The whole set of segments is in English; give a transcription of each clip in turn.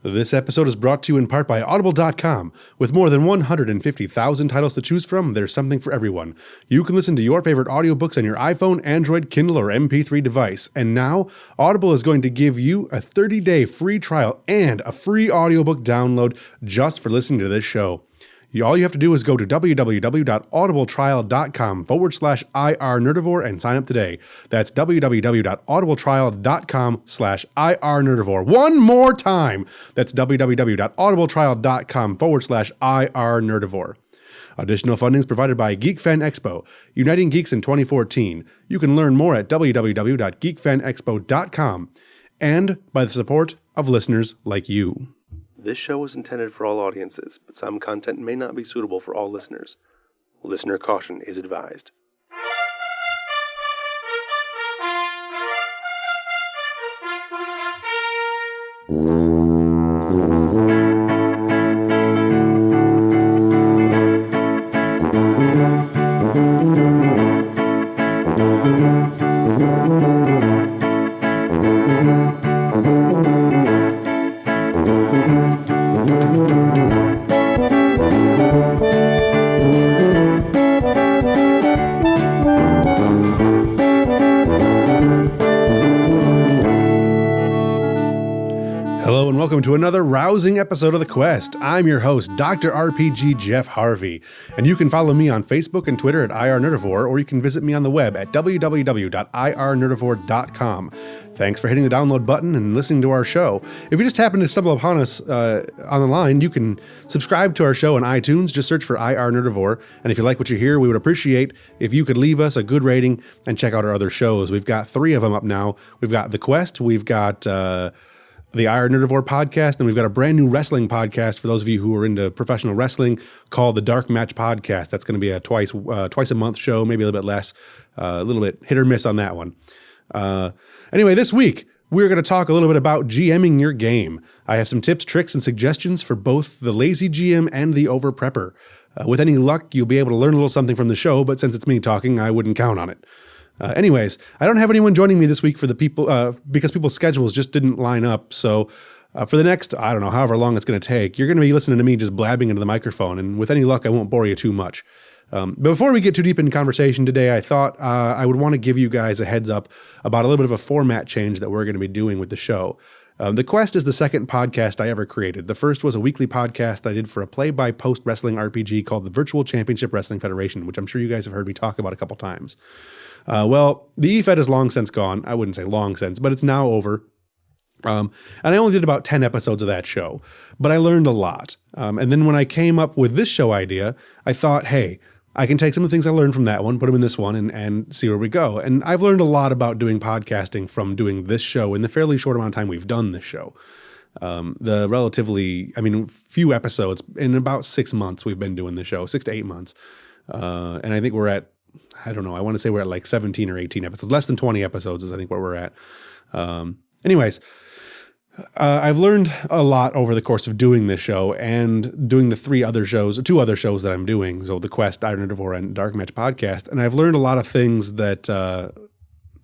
This episode is brought to you in part by Audible.com. With more than 150,000 titles to choose from, there's something for everyone. You can listen to your favorite audiobooks on your iPhone, Android, Kindle, or MP3 device. And now, Audible is going to give you a 30-day free trial and a free audiobook download just for listening to this show. All you have to do is go to www.audibletrial.com/IRNerdivore and sign up today. That's www.audibletrial.com/IRNerdivore. One more time. That's www.audibletrial.com/IRNerdivore. Additional funding is provided by GeekFan Expo, uniting geeks in 2014. You can learn more at www.geekfanexpo.com and by the support of listeners like you. This show is intended for all audiences, but some content may not be suitable for all listeners. Listener caution is advised. Hello and welcome to another rousing episode of The Quest. I'm your host, Dr. RPG Jeff Harvey, and you can follow me on Facebook and Twitter at IRNerdivore, or you can visit me on the web at www.irnerdivore.com. Thanks for hitting the download button and listening to our show. If you just happen to stumble upon us on the line, you can subscribe to our show on iTunes. Just search for IRNerdivore, and if you like what you hear, we would appreciate if you could leave us a good rating and check out our other shows. We've got 3 of them up now. We've got The Quest, we've got the Iron Nerdivore podcast, and we've got a brand new wrestling podcast for those of you who are into professional wrestling called the Dark Match Podcast. That's going to be a twice a month show, maybe a little bit less, a little bit hit or miss on that one. Anyway, this week we're going to talk a little bit about GMing your game. I have some tips, tricks, and suggestions for both the lazy GM and the over prepper. With any luck, you'll be able to learn a little something from the show, but since it's me talking, I wouldn't count on it. Anyways, I don't have anyone joining me this week for the people because people's schedules just didn't line up. So for the next, I don't know, however long it's going to take, you're going to be listening to me just blabbing into the microphone. And with any luck, I won't bore you too much. But before we get too deep in conversation today, I thought I would want to give you guys a heads up about a little bit of a format change that we're going to be doing with the show. The Quest is the second podcast I ever created. The first was a weekly podcast I did for a play-by-post wrestling RPG called the Virtual Championship Wrestling Federation, which I'm sure you guys have heard me talk about a couple times. Well, the EFED is long since gone. I wouldn't say long since, but it's now over. And I only did about 10 episodes of that show, but I learned a lot. And then when I came up with this show idea, I thought, hey, I can take some of the things I learned from that one, put them in this one, and see where we go. And I've learned a lot about doing podcasting from doing this show in the fairly short amount of time we've done this show. The relatively, few episodes, in about 6 months we've been doing the show, 6 to 8 months. And I think we're at, I don't know, I want to say we're at like 17 or 18 episodes. Less than 20 episodes is I think where we're at. Anyways, I've learned a lot over the course of doing this show and doing the 2 other shows that I'm doing. So The Quest, Iron Nerdivore, and Dark Match Podcast. And I've learned a lot of things that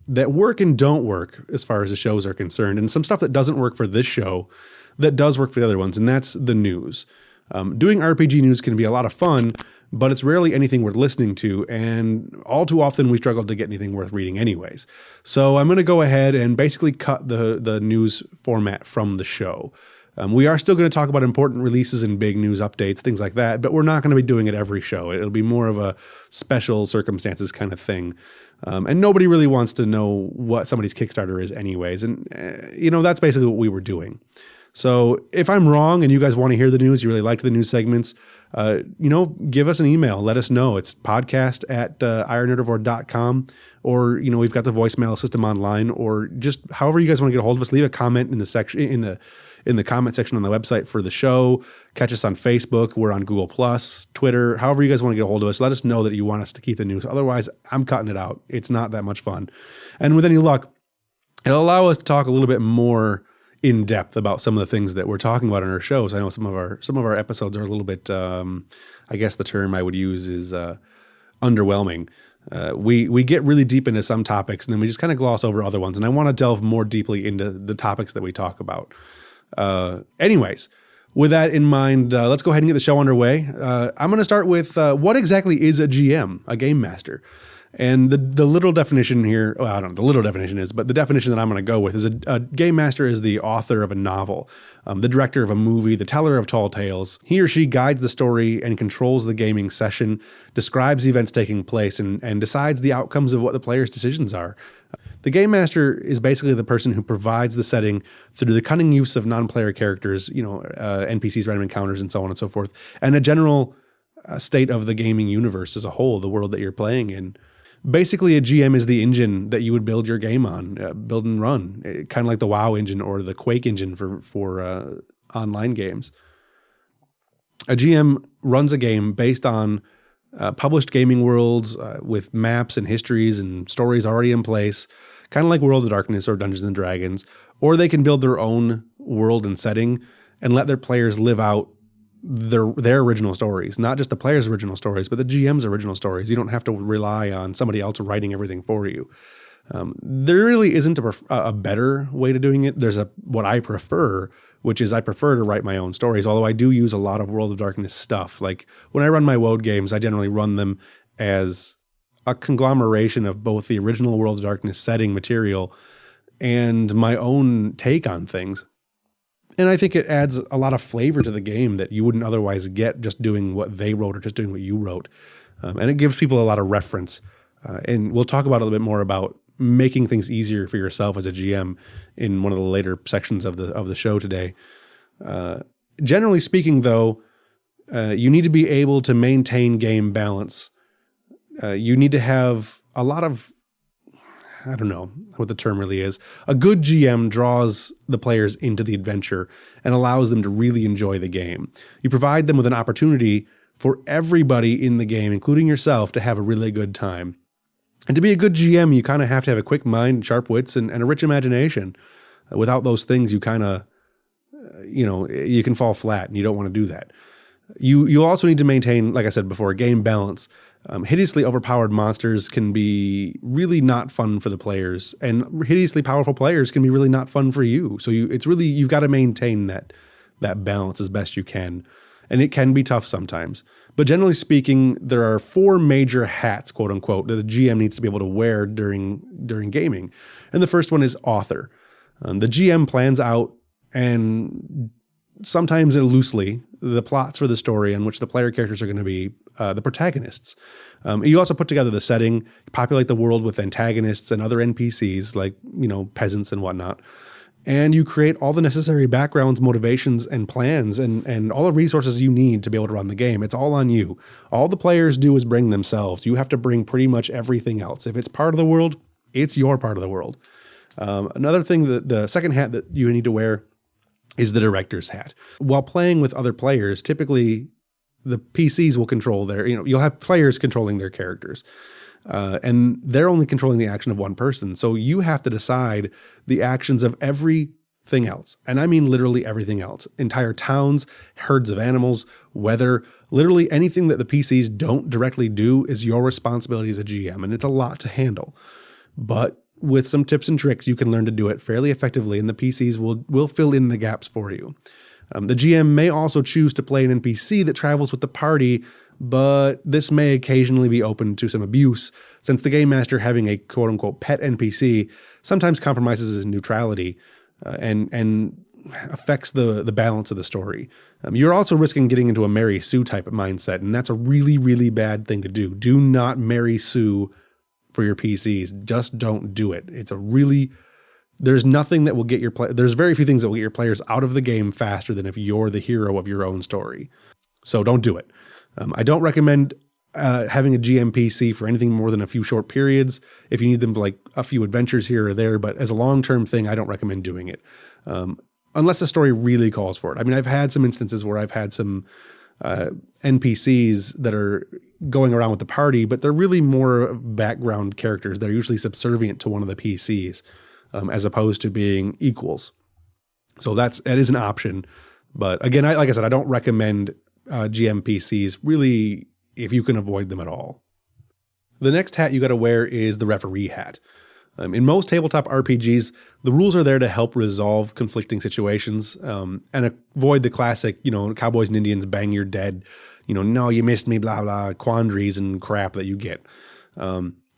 work and don't work as far as the shows are concerned. And some stuff that doesn't work for this show that does work for the other ones. And that's the news. Doing RPG news can be a lot of fun, but it's rarely anything worth listening to, and all too often we struggle to get anything worth reading anyways. So I'm going to go ahead and basically cut the news format from the show. We are still going to talk about important releases and big news updates, things like that, but we're not going to be doing it every show. It'll be more of a special circumstances kind of thing. And nobody really wants to know what somebody's Kickstarter is anyways, and that's basically what we were doing. So if I'm wrong and you guys want to hear the news, you really like the news segments, give us an email. Let us know. It's podcast@ironnerdivore.com, or, we've got the voicemail system online, or just however you guys want to get a hold of us. Leave a comment in the section, in the comment section on the website for the show. Catch us on Facebook. We're on Google+, Twitter, however you guys want to get a hold of us. Let us know that you want us to keep the news. Otherwise, I'm cutting it out. It's not that much fun. And with any luck, it'll allow us to talk a little bit more in depth about some of the things that we're talking about in our shows. I know some of our episodes are a little bit, I guess the term I would use is underwhelming. We get really deep into some topics and then we just kind of gloss over other ones. And I want to delve more deeply into the topics that we talk about. Anyways, with that in mind, let's go ahead and get the show underway. I'm going to start with what exactly is a GM, a game master? And the literal definition here, well, I don't know what the literal definition is, but the definition that I'm going to go with is a game master is the author of a novel, the director of a movie, the teller of tall tales. He or she guides the story and controls the gaming session, describes the events taking place, and decides the outcomes of what the player's decisions are. The game master is basically the person who provides the setting through the cunning use of non-player characters, NPCs, random encounters, and so on and so forth, and a general state of the gaming universe as a whole, the world that you're playing in. Basically, a GM is the engine that you would build your game on, build and run, kind of like the WoW engine or the Quake engine for online games. A GM runs a game based on published gaming worlds with maps and histories and stories already in place, kind of like World of Darkness or Dungeons and Dragons, or they can build their own world and setting and let their players live out their original stories, not just the player's original stories, but the GM's original stories. You don't have to rely on somebody else writing everything for you. There really isn't a better way to doing it. There's what I prefer, which is I prefer to write my own stories, although I do use a lot of World of Darkness stuff. Like when I run my WoD games, I generally run them as a conglomeration of both the original World of Darkness setting material and my own take on things. And I think it adds a lot of flavor to the game that you wouldn't otherwise get just doing what they wrote or just doing what you wrote. And it gives people a lot of reference. And we'll talk about a little bit more about making things easier for yourself as a GM in one of the later sections of the show today. Generally speaking, though, you need to be able to maintain game balance. You need to have a lot of, I don't know what the term really is. A good GM draws the players into the adventure and allows them to really enjoy the game. You provide them with an opportunity for everybody in the game, including yourself, to have a really good time. And to be a good GM, you kind of have to have a quick mind, sharp wits, and a rich imagination. Without those things, you kind of, you can fall flat, and you don't want to do that. You also need to maintain, like I said before, game balance. Hideously overpowered monsters can be really not fun for the players, and hideously powerful players can be really not fun for you. So you've got to maintain that balance as best you can, and it can be tough sometimes. But generally speaking, there are 4 major hats, quote unquote, that the GM needs to be able to wear during gaming, and the first one is author. The GM plans out and sometimes loosely the plots for the story on which the player characters are going to be the protagonists. You also put together the setting, populate the world with antagonists and other NPCs like, peasants and whatnot. And you create all the necessary backgrounds, motivations, and plans and all the resources you need to be able to run the game. It's all on you. All the players do is bring themselves. You have to bring pretty much everything else. If it's part of the world, it's your part of the world. Another thing, the second hat that you need to wear is the director's hat. While playing with other players, typically the PCs will control you'll have players controlling their characters. And they're only controlling the action of one person. So you have to decide the actions of everything else. And I mean literally everything else. Entire towns, herds of animals, weather, literally anything that the PCs don't directly do is your responsibility as a GM. And it's a lot to handle. But with some tips and tricks, you can learn to do it fairly effectively, and the PCs will fill in the gaps for you. The GM may also choose to play an NPC that travels with the party, but this may occasionally be open to some abuse, since the game master having a quote-unquote pet NPC sometimes compromises his neutrality and affects the balance of the story. You're also risking getting into a Mary Sue type of mindset, and that's a really, really bad thing to do. Do not Mary Sue for your PCs. Just don't do it. There's nothing that will get there's very few things that will get your players out of the game faster than if you're the hero of your own story. So don't do it. I don't recommend having a GM PC for anything more than a few short periods. If you need them for like a few adventures here or there, but as a long-term thing, I don't recommend doing it. Unless the story really calls for it. I mean, I've had some instances where I've had some NPCs that are going around with the party, but they're really more background characters. They're usually subservient to one of the PCs, as opposed to being equals. So that is an option. But again, like I said, I don't recommend GM PCs really if you can avoid them at all. The next hat you got to wear is the referee hat. In most tabletop RPGs, the rules are there to help resolve conflicting situations and avoid the classic, cowboys and Indians bang you're dead, no, you missed me, blah, blah, quandaries and crap that you get.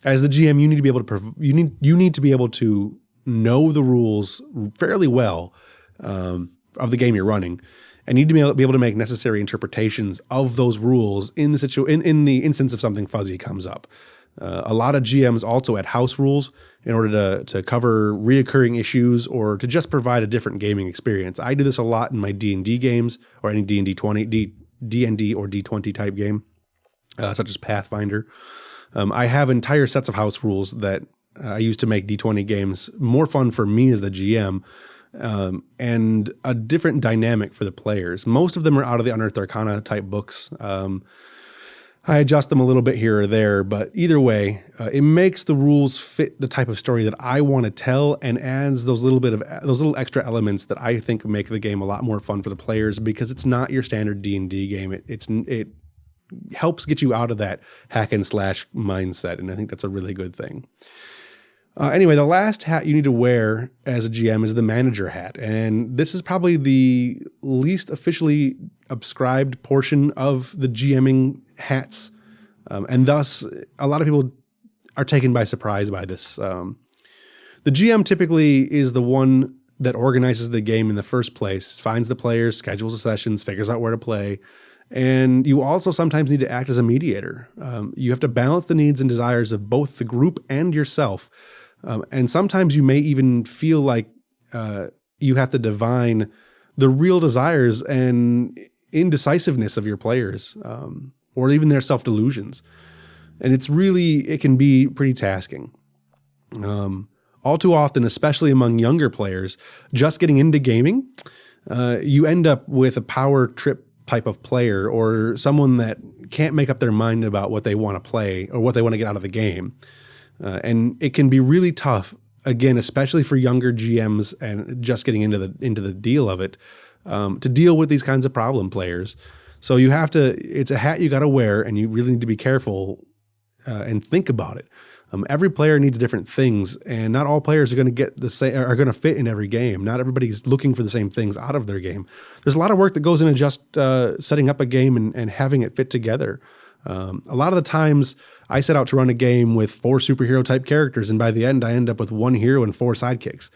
As the GM, you need to be able to you need to be able to know the rules fairly well of the game you're running, and you need to be able to make necessary interpretations of those rules in the instance of something fuzzy comes up. A lot of GMs also add house rules in order to cover reoccurring issues or to just provide a different gaming experience. I do this a lot in my D&D games or any D&D or D20 type game, such as Pathfinder. I have entire sets of house rules that I use to make D20 games more fun for me as the GM, and a different dynamic for the players. Most of them are out of the Unearthed Arcana type books. I adjust them a little bit here or there, but either way, it makes the rules fit the type of story that I want to tell and adds those little extra elements that I think make the game a lot more fun for the players, because it's not your standard D&D game. It helps get you out of that hack and slash mindset, and I think that's a really good thing. Anyway, the last hat you need to wear as a GM is the manager hat. And this is probably the least officially ascribed portion of the GMing hats. And thus, a lot of people are taken by surprise by this. The GM typically is the one that organizes the game in the first place, finds the players, schedules the sessions, figures out where to play. And you also sometimes need to act as a mediator. You have to balance the needs and desires of both the group and yourself. And sometimes you may even feel like you have to divine the real desires and indecisiveness of your players, or even their self-delusions. And it can be pretty tasking. All too often, especially among younger players, just getting into gaming, you end up with a power trip type of player or someone that can't make up their mind about what they want to play or what they want to get out of the game. And it can be really tough, again, especially for younger GMs and just getting into the deal of it, to deal with these kinds of problem players. So it's a hat you got to wear, and you really need to be careful and think about it. Every player needs different things, and not all players are going to get are going to fit in every game. Not everybody's looking for the same things out of their game. There's a lot of work that goes into just setting up a game and having it fit together. A lot of the times I set out to run a game with 4 superhero type characters, and by the end I end up with 1 hero and 4 sidekicks.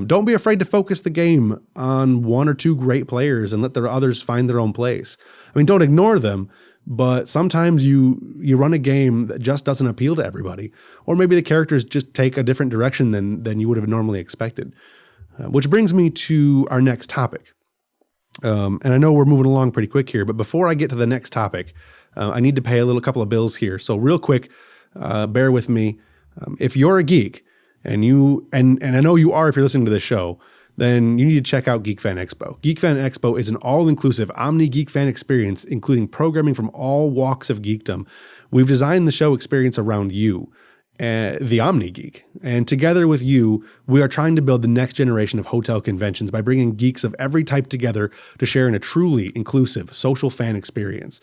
Don't be afraid to focus the game on 1 or 2 great players and let the others find their own place. I mean, don't ignore them, but sometimes you run a game that just doesn't appeal to everybody, or maybe the characters just take a different direction than you would have normally expected. Which brings me to our next topic. And I know we're moving along pretty quick here, but before I get to the next topic, I need to pay a couple of bills here. So real quick, bear with me. If you're a geek and I know you are if you're listening to this show, then you need to check out Geek Fan Expo. Geek Fan Expo is an all-inclusive omni-geek fan experience, including programming from all walks of geekdom. We've designed the show experience around you, the Omni Geek. And together with you, we are trying to build the next generation of hotel conventions by bringing geeks of every type together to share in a truly inclusive social fan experience.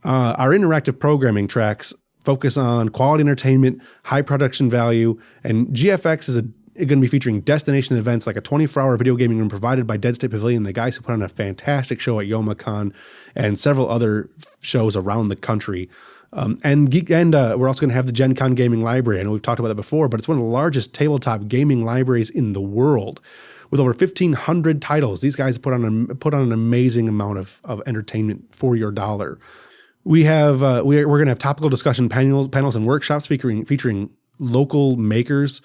Our interactive programming tracks focus on quality entertainment, high production value, and GFX is going to be featuring destination events like a 24-hour video gaming room provided by Dead State Pavilion, the guys who put on a fantastic show at YomaCon, and several other shows around the country. And we're also going to have the Gen Con Gaming Library. I know we've talked about that before, but it's one of the largest tabletop gaming libraries in the world. With over 1,500 titles, these guys put on an amazing amount of entertainment for your dollar. We're going to have topical discussion panels and workshops featuring local makers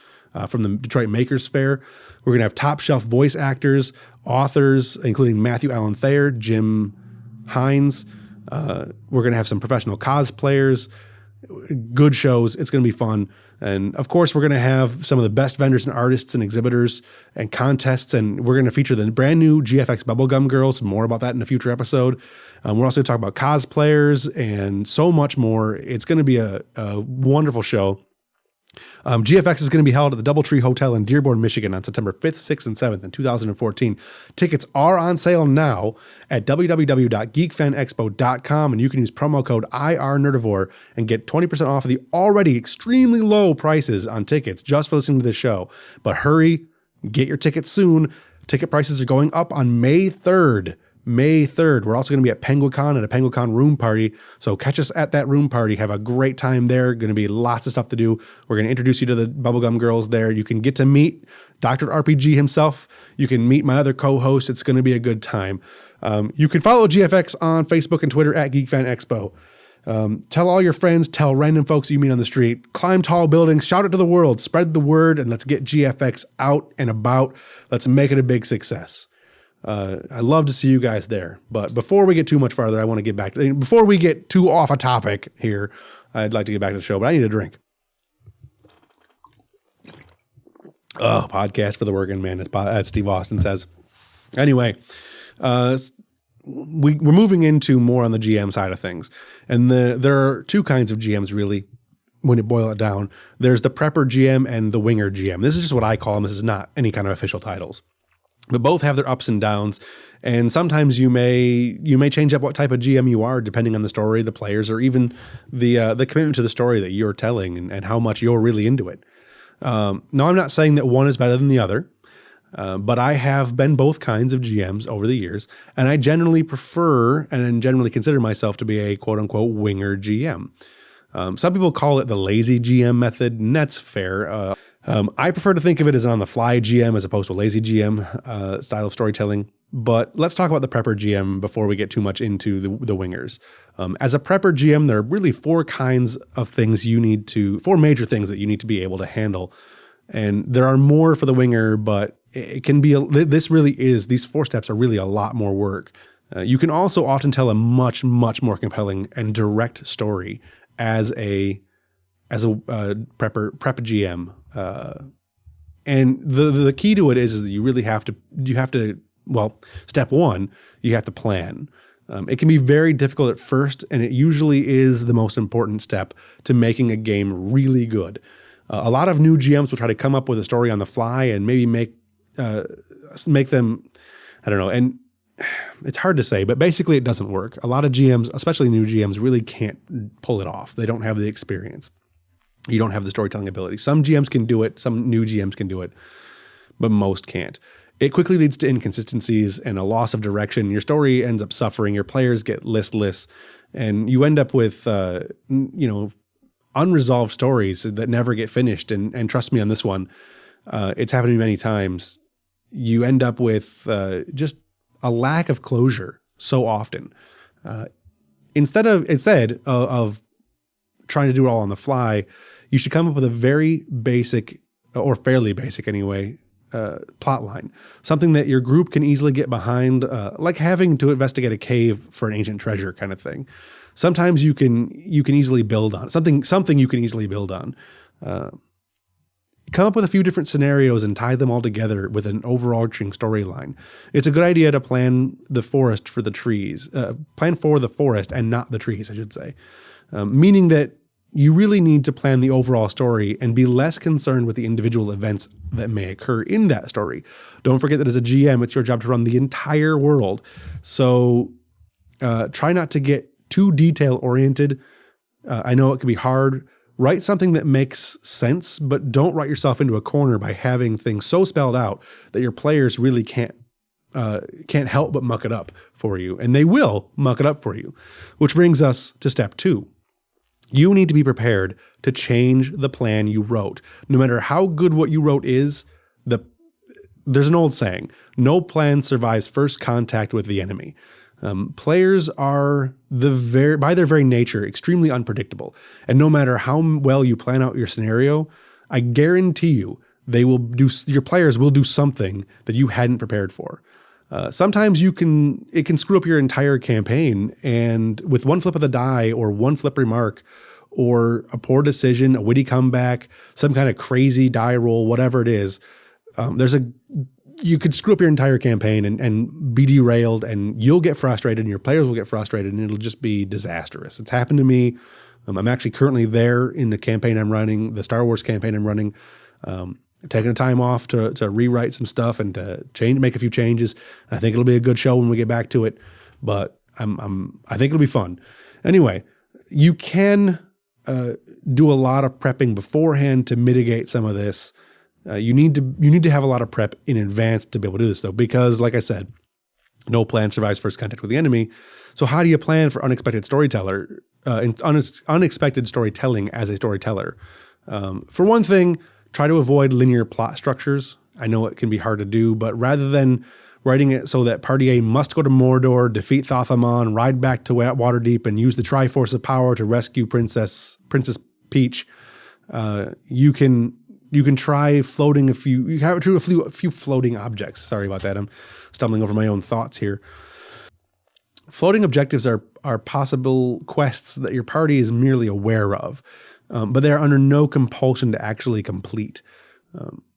from the Detroit Makers Fair. We're going to have top shelf voice actors, authors, including Matthew Allen Thayer, Jim Hines. We're going to have some professional cosplayers, good shows. It's going to be fun. And of course, we're going to have some of the best vendors and artists and exhibitors and contests. And we're going to feature the brand new GFX Bubblegum Girls. More about that in a future episode. We're also going to talk about cosplayers and so much more. It's going to be a wonderful show. GFX is going to be held at the Doubletree Hotel in Dearborn, Michigan on September 5th, 6th, and 7th in 2014. Tickets are on sale now at www.geekfanexpo.com, and you can use promo code IRNerdivore and get 20% off of the already extremely low prices on tickets just for listening to this show. But hurry, get your tickets soon. Ticket prices are going up on May 3rd. May 3rd. We're also going to be at Penguicon at a Penguicon room party. So catch us at that room party. Have a great time there. Going to be lots of stuff to do. We're going to introduce you to the Bubblegum Girls there. You can get to meet Dr. RPG himself. You can meet my other co-host. It's going to be a good time. You can follow GFX on Facebook and Twitter at GeekFanExpo. Tell all your friends, tell random folks you meet on the street, climb tall buildings, shout it to the world, spread the word, and let's get GFX out and about. Let's make it a big success. I love to see you guys there. But before we get too much farther, I want to get back to, before we get too off a topic here, I'd like to get back to the show, but I need a drink. Oh, podcast for the working man, as Steve Austin says. Anyway, we're moving into more on the GM side of things. And there are two kinds of GMs, really, when you boil it down. There's the prepper GM and the winger GM. This is just what I call them. This is not any kind of official titles. But both have their ups and downs, and sometimes you may change up what type of GM you are depending on the story, the players, or even the commitment to the story that you're telling and how much you're really into it. Now, I'm not saying that one is better than the other, but I have been both kinds of GMs over the years, and I generally prefer and generally consider myself to be a quote-unquote winger GM. Some people call it the lazy GM method, and that's fair. I prefer to think of it as an on-the-fly GM as opposed to a lazy GM style of storytelling. But let's talk about the prepper GM before we get too much into the wingers. As a prepper GM, there are really four major things that you need to be able to handle. And there are more for the winger, but it can be, these four steps are really a lot more work. You can also often tell a much, much more compelling and direct story as a prep GM. And the key to it is that you really have to, step one, you have to plan. It can be very difficult at first, and it usually is the most important step to making a game really good. A lot of new GMs will try to come up with a story on the fly and maybe make them, I don't know, and it's hard to say, but basically it doesn't work. A lot of GMs, especially new GMs, really can't pull it off. They don't have the experience. You don't have the storytelling ability. Some GMs can do it. Some new GMs can do it, but most can't. It quickly leads to inconsistencies and a loss of direction. Your story ends up suffering. Your players get listless, and you end up with, unresolved stories that never get finished. And trust me on this one, it's happened to me many times. You end up with just a lack of closure so often. Instead of trying to do it all on the fly, you should come up with a very basic, or fairly basic anyway, plot line. Something that your group can easily get behind, like having to investigate a cave for an ancient treasure kind of thing. Sometimes you can easily build on something you can easily build on. Come up with a few different scenarios and tie them all together with an overarching storyline. It's a good idea to plan the forest for the trees. Plan for the forest and not the trees, I should say. Meaning that you really need to plan the overall story and be less concerned with the individual events that may occur in that story. Don't forget that as a GM, it's your job to run the entire world. So try not to get too detail-oriented. I know it can be hard. Write something that makes sense, but don't write yourself into a corner by having things so spelled out that your players really can't help but muck it up for you. And they will muck it up for you, which brings us to step 2. You need to be prepared to change the plan you wrote. No matter how good what you wrote is, there's an old saying, no plan survives first contact with the enemy. Players are by their very nature, extremely unpredictable. And no matter how well you plan out your scenario, I guarantee you your players will do something that you hadn't prepared for. Sometimes it can screw up your entire campaign, and with one flip of the die or one flip remark or a poor decision, a witty comeback, some kind of crazy die roll, whatever it is, you could screw up your entire campaign and be derailed, and you'll get frustrated and your players will get frustrated, and it'll just be disastrous. It's happened to me I'm actually currently there in the campaign I'm running, the Star Wars campaign I'm running. Taking a time off to rewrite some stuff and to make a few changes. I think it'll be a good show when we get back to it, but I think it'll be fun. Anyway, you can do a lot of prepping beforehand to mitigate some of this. You need to have a lot of prep in advance to be able to do this, though, because, like I said, no plan survives first contact with the enemy. So how do you plan for unexpected storytelling as a storyteller? For one thing, try to avoid linear plot structures. I know it can be hard to do, but rather than writing it so that Party A must go to Mordor, defeat Thoth-Amon, ride back to Waterdeep, and use the Triforce of Power to rescue Princess Peach, you can try floating a few floating objects. Sorry about that. I'm stumbling over my own thoughts here. Floating objectives are possible quests that your party is merely aware of, but they are under no compulsion to actually complete.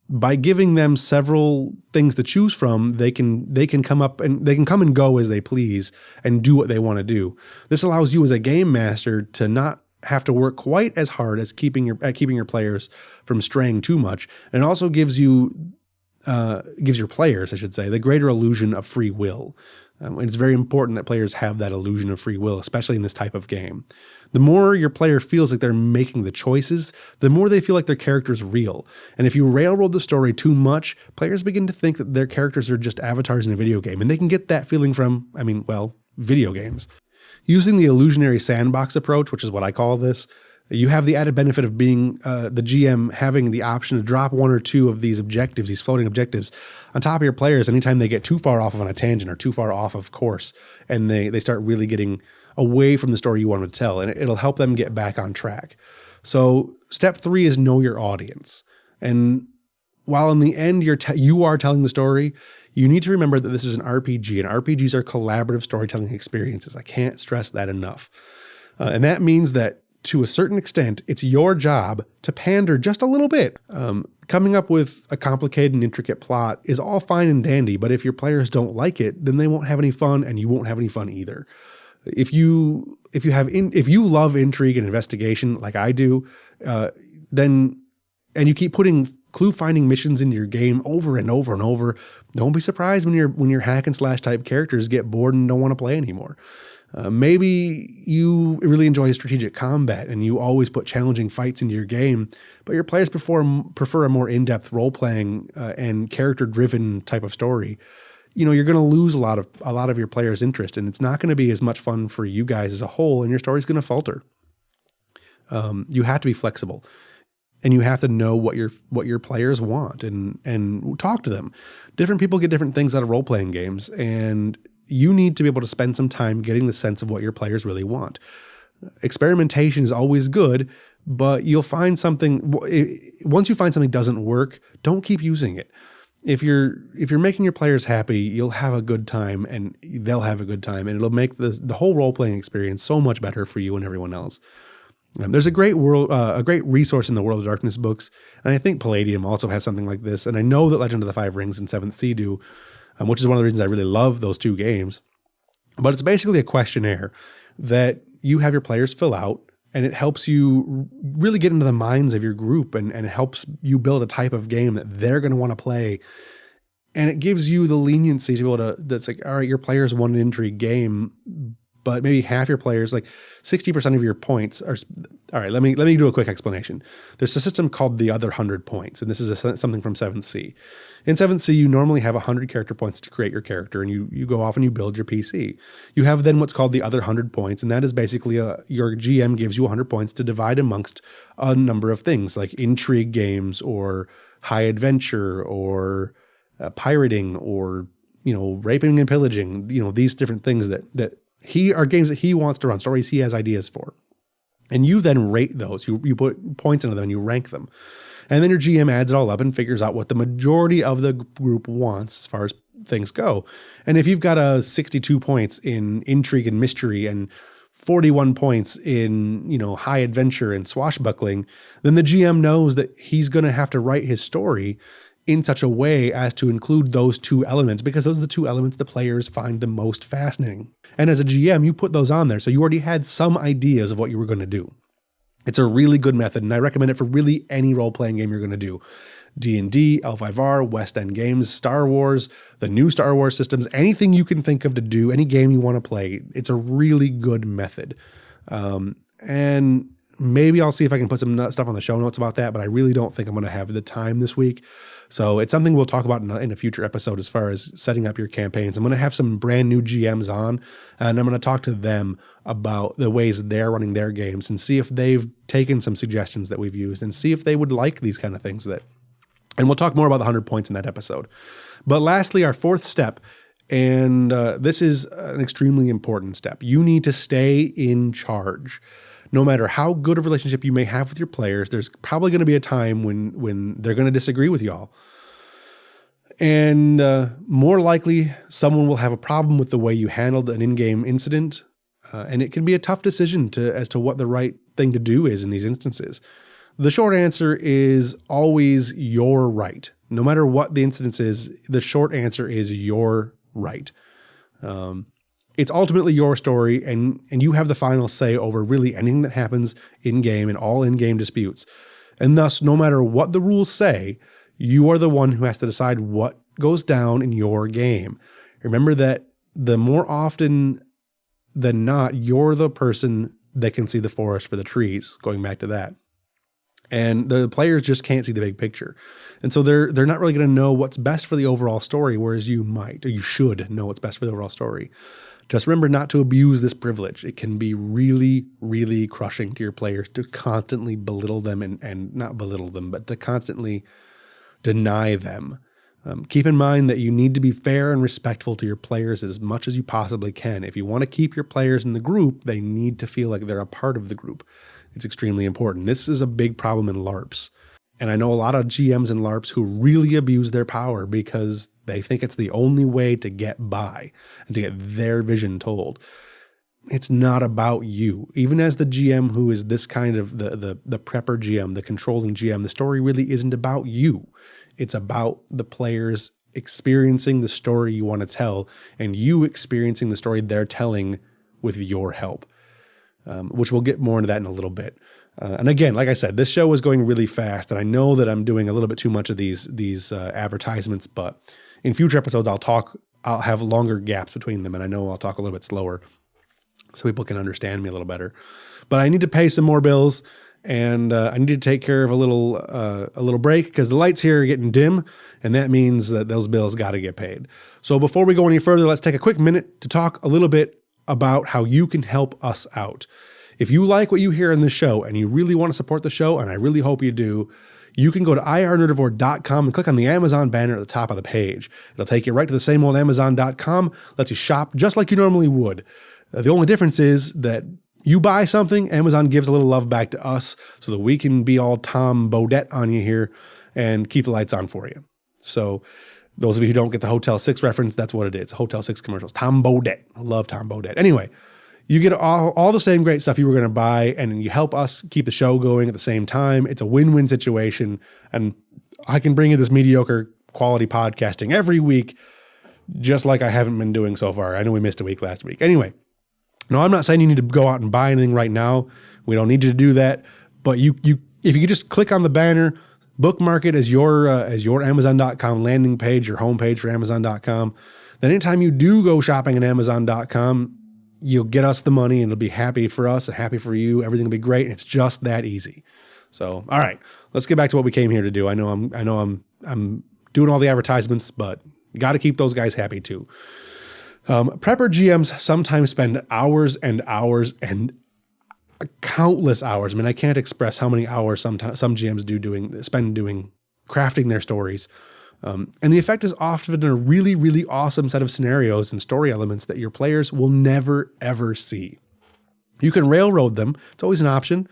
By giving them several things to choose from, they can come and go as they please and do what they want to do. This allows you as a game master to not have to work quite as hard as keeping your players from straying too much, and it also gives your players, I should say, the greater illusion of free will. And it's very important that players have that illusion of free will, especially in this type of game. The more your player feels like they're making the choices, the more they feel like their character's real. And if you railroad the story too much, players begin to think that their characters are just avatars in a video game. And they can get that feeling from, video games. Using the illusionary sandbox approach, which is what I call this, you have the added benefit of being the GM having the option to drop one or two of these objectives, these floating objectives, on top of your players anytime they get too far off on a tangent or too far off of course, and they start really getting away from the story you want them to tell, and it'll help them get back on track. So step 3 is know your audience. And while in the end you are telling the story, you need to remember that this is an RPG, and RPGs are collaborative storytelling experiences. I can't stress that enough. And that means that to a certain extent, it's your job to pander just a little bit. Coming up with a complicated and intricate plot is all fine and dandy, but if your players don't like it, then they won't have any fun, and you won't have any fun either. If you love intrigue and investigation like I do, and you keep putting clue finding missions into your game over and over and over, don't be surprised when your hack and slash type characters get bored and don't want to play anymore. Maybe you really enjoy strategic combat and you always put challenging fights into your game, but your players prefer a more in-depth role-playing and character-driven type of story. You're going to lose a lot of your players' interest, and it's not going to be as much fun for you guys as a whole, and your story's going to falter. You have to be flexible, and you have to know what your players want and talk to them. Different people get different things out of role-playing games, and you need to be able to spend some time getting the sense of what your players really want. Experimentation is always good, but you'll find once you find something doesn't work, don't keep using it. If you're making your players happy, you'll have a good time and they'll have a good time, and it'll make the whole role-playing experience so much better for you and everyone else. There's a great resource in the World of Darkness books, and I think Palladium also has something like this, and I know that Legend of the Five Rings and Seventh Sea do, which is one of the reasons I really love those two games. But it's basically a questionnaire that you have your players fill out, and it helps you really get into the minds of your group and it helps you build a type of game that they're going to want to play. And it gives you the leniency to be able to, that's like, all right, your players want an intrigue game, but maybe half your players, like 60% of your points are, all right, let me do a quick explanation. There's a system called the other 100 points, and this is something from 7th Sea. In 7th Sea, you normally have 100 character points to create your character, and you go off and you build your PC. You have then what's called the other 100 points, and that is basically your GM gives you 100 points to divide amongst a number of things, like intrigue games or high adventure or pirating or, raping and pillaging, these different things that are games that he wants to run, stories he has ideas for. And you then rate those. You put points into them and you rank them. And then your GM adds it all up and figures out what the majority of the group wants as far as things go. And if you've got a 62 points in intrigue and mystery and 41 points in, high adventure and swashbuckling, then the GM knows that he's going to have to write his story in such a way as to include those two elements, because those are the two elements the players find the most fascinating. And as a GM, you put those on there, so you already had some ideas of what you were going to do. It's a really good method, and I recommend it for really any role-playing game you're going to do. D&D, L5R, West End Games, Star Wars, the new Star Wars systems, anything you can think of to do, any game you want to play, it's a really good method. And maybe I'll see if I can put some stuff on the show notes about that, but I really don't think I'm going to have the time this week. So it's something we'll talk about in a future episode as far as setting up your campaigns. I'm going to have some brand new GMs on, and I'm going to talk to them about the ways they're running their games and see if they've taken some suggestions that we've used and see if they would like these kind of things. And we'll talk more about the 100 points in that episode. But lastly, our fourth step, and this is an extremely important step. You need to stay in charge. No matter how good of a relationship you may have with your players, there's probably going to be a time when they're going to disagree with y'all. And more likely, someone will have a problem with the way you handled an in-game incident. And it can be a tough decision as to what the right thing to do is in these instances. The short answer is always you're right. No matter what the incident is, the short answer is you're right. It's ultimately your story, and you have the final say over really anything that happens in-game and all in-game disputes. And thus, no matter what the rules say, you are the one who has to decide what goes down in your game. Remember that the more often than not, you're the person that can see the forest for the trees, going back to that. And the players just can't see the big picture. And so they're not really going to know what's best for the overall story, whereas you might, or you should know what's best for the overall story. Just remember not to abuse this privilege. It can be really, really crushing to your players to constantly belittle them and not belittle them, but to constantly deny them. Keep in mind that you need to be fair and respectful to your players as much as you possibly can. If you want to keep your players in the group, they need to feel like they're a part of the group. It's extremely important. This is a big problem in LARPs. And I know a lot of GMs in LARPs who really abuse their power because they think it's the only way to get by and to get their vision told. It's not about you. Even as the GM who is this kind of the prepper GM, the controlling GM, the story really isn't about you. It's about the players experiencing the story you want to tell and you experiencing the story they're telling with your help, which we'll get more into that in a little bit. And again, like I said, this show is going really fast, and I know that I'm doing a little bit too much of these advertisements, but in future episodes, I'll have longer gaps between them, and I know I'll talk a little bit slower so people can understand me a little better. But I need to pay some more bills, and I need to take care of a little break because the lights here are getting dim, and that means that those bills got to get paid. So before we go any further, let's take a quick minute to talk a little bit about how you can help us out. If you like what you hear in the show and you really want to support the show, and I really hope you do, you can go to irnerdivore.com and click on the Amazon banner at the top of the page. It'll take you right to the same old Amazon.com, lets you shop just like you normally would. The only difference is that you buy something, Amazon gives a little love back to us so that we can be all Tom Bodette on you here and keep the lights on for you. So those of you who don't get the Hotel 6 reference, that's what it is. Hotel 6 commercials. Tom Bodette. I love Tom Bodette. Anyway, you get all the same great stuff you were going to buy, and you help us keep the show going at the same time. It's a win-win situation, and I can bring you this mediocre quality podcasting every week, just like I haven't been doing so far. I know we missed a week last week. Anyway, no, I'm not saying you need to go out and buy anything right now. We don't need you to do that, but if you could just click on the banner, bookmark it as your Amazon.com landing page, your homepage for Amazon.com, then anytime you do go shopping at Amazon.com, you'll get us the money and it'll be happy for us and happy for you. Everything will be great. And it's just that easy. So, all right, let's get back to what we came here to do. I know I'm doing all the advertisements, but you got to keep those guys happy too. Prepper GMs sometimes spend hours and hours and countless hours. I mean, I can't express how many hours some GMs spend doing crafting their stories. And the effect is often a really, really awesome set of scenarios and story elements that your players will never, ever see. You can railroad them. It's always an option.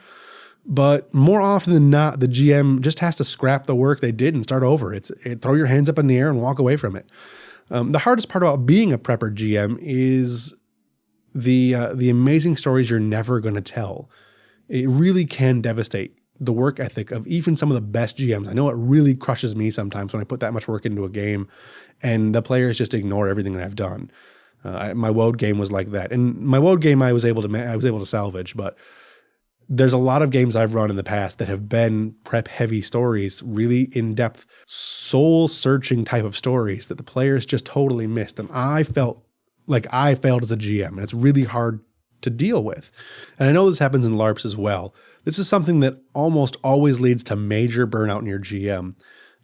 But more often than not, the GM just has to scrap the work they did and start over. Throw your hands up in the air and walk away from it. The hardest part about being a prepper GM is the amazing stories you're never going to tell. It really can devastate the work ethic of even some of the best GMs. I know it really crushes me sometimes when I put that much work into a game and the players just ignore everything that I've done. My WOD game was like that. And my WOD game I was able to salvage, but There's a lot of games I've run in the past that have been prep heavy stories, really in-depth, soul-searching type of stories that the players just totally missed. And I felt like I failed as a GM, and it's really hard to deal with. And I know this happens in LARPs as well. This is something that almost always leads to major burnout in your GM.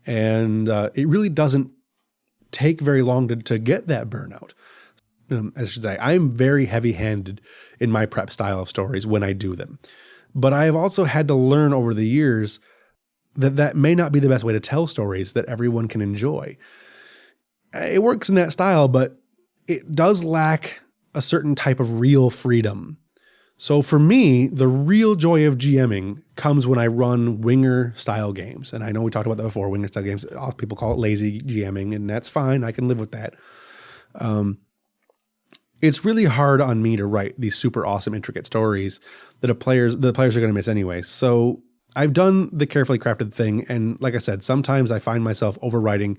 And it really doesn't take very long to get that burnout. I should say, I'm very heavy-handed in my prep style of stories when I do them. But I have also had to learn over the years that may not be the best way to tell stories that everyone can enjoy. It works in that style, but it does lack a certain type of real freedom. So for me, the real joy of GMing comes when I run winger style games. And I know we talked about that before, winger style games. People call it lazy GMing, and that's fine. I can live with that. It's really hard on me to write these super awesome, intricate stories that the players are going to miss anyway. So I've done the carefully crafted thing. And like I said, sometimes I find myself overwriting,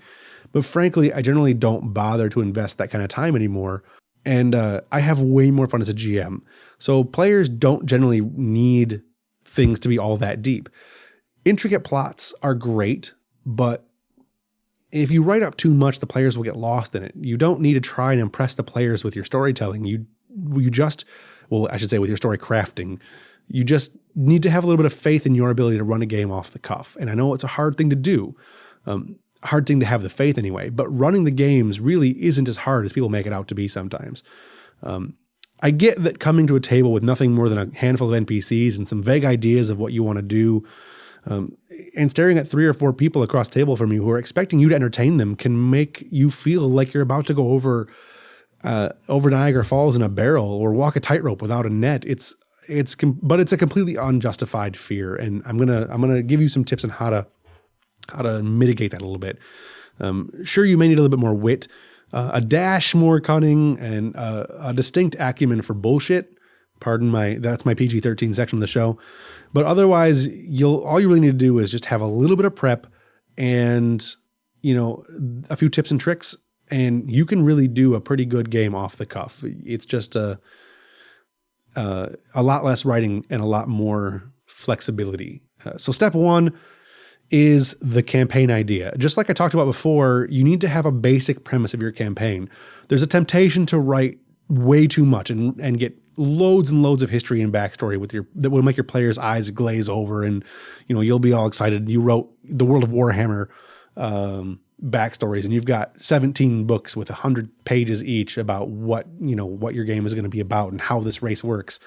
but frankly, I generally don't bother to invest that kind of time anymore. And I have way more fun as a GM. So players don't generally need things to be all that deep. Intricate plots are great, but if you write up too much, the players will get lost in it. You don't need to try and impress the players with your storytelling. With your story crafting. You just need to have a little bit of faith in your ability to run a game off the cuff. And I know it's a hard thing to do, hard thing to have the faith anyway, but running the games really isn't as hard as people make it out to be sometimes. I get that coming to a table with nothing more than a handful of NPCs and some vague ideas of what you want to do, and staring at 3 or 4 people across the table from you who are expecting you to entertain them can make you feel like you're about to go over Niagara Falls in a barrel or walk a tightrope without a net. But it's a completely unjustified fear. And I'm gonna give you some tips on how to mitigate that a little bit. Sure, you may need a little bit more wit, a dash more cunning, and a distinct acumen for bullshit. That's my PG-13 section of the show. But otherwise, all you really need to do is just have a little bit of prep and, a few tips and tricks, and you can really do a pretty good game off the cuff. It's just a lot less writing and a lot more flexibility. So step 1 is the campaign idea. Just like I talked about before, you need to have a basic premise of your campaign. There's a temptation to write way too much and get loads and loads of history and backstory that will make your players' eyes glaze over, and you'll be all excited. You wrote the World of Warhammer backstories, and you've got 17 books with 100 pages each about what your game is going to be about and how this race works.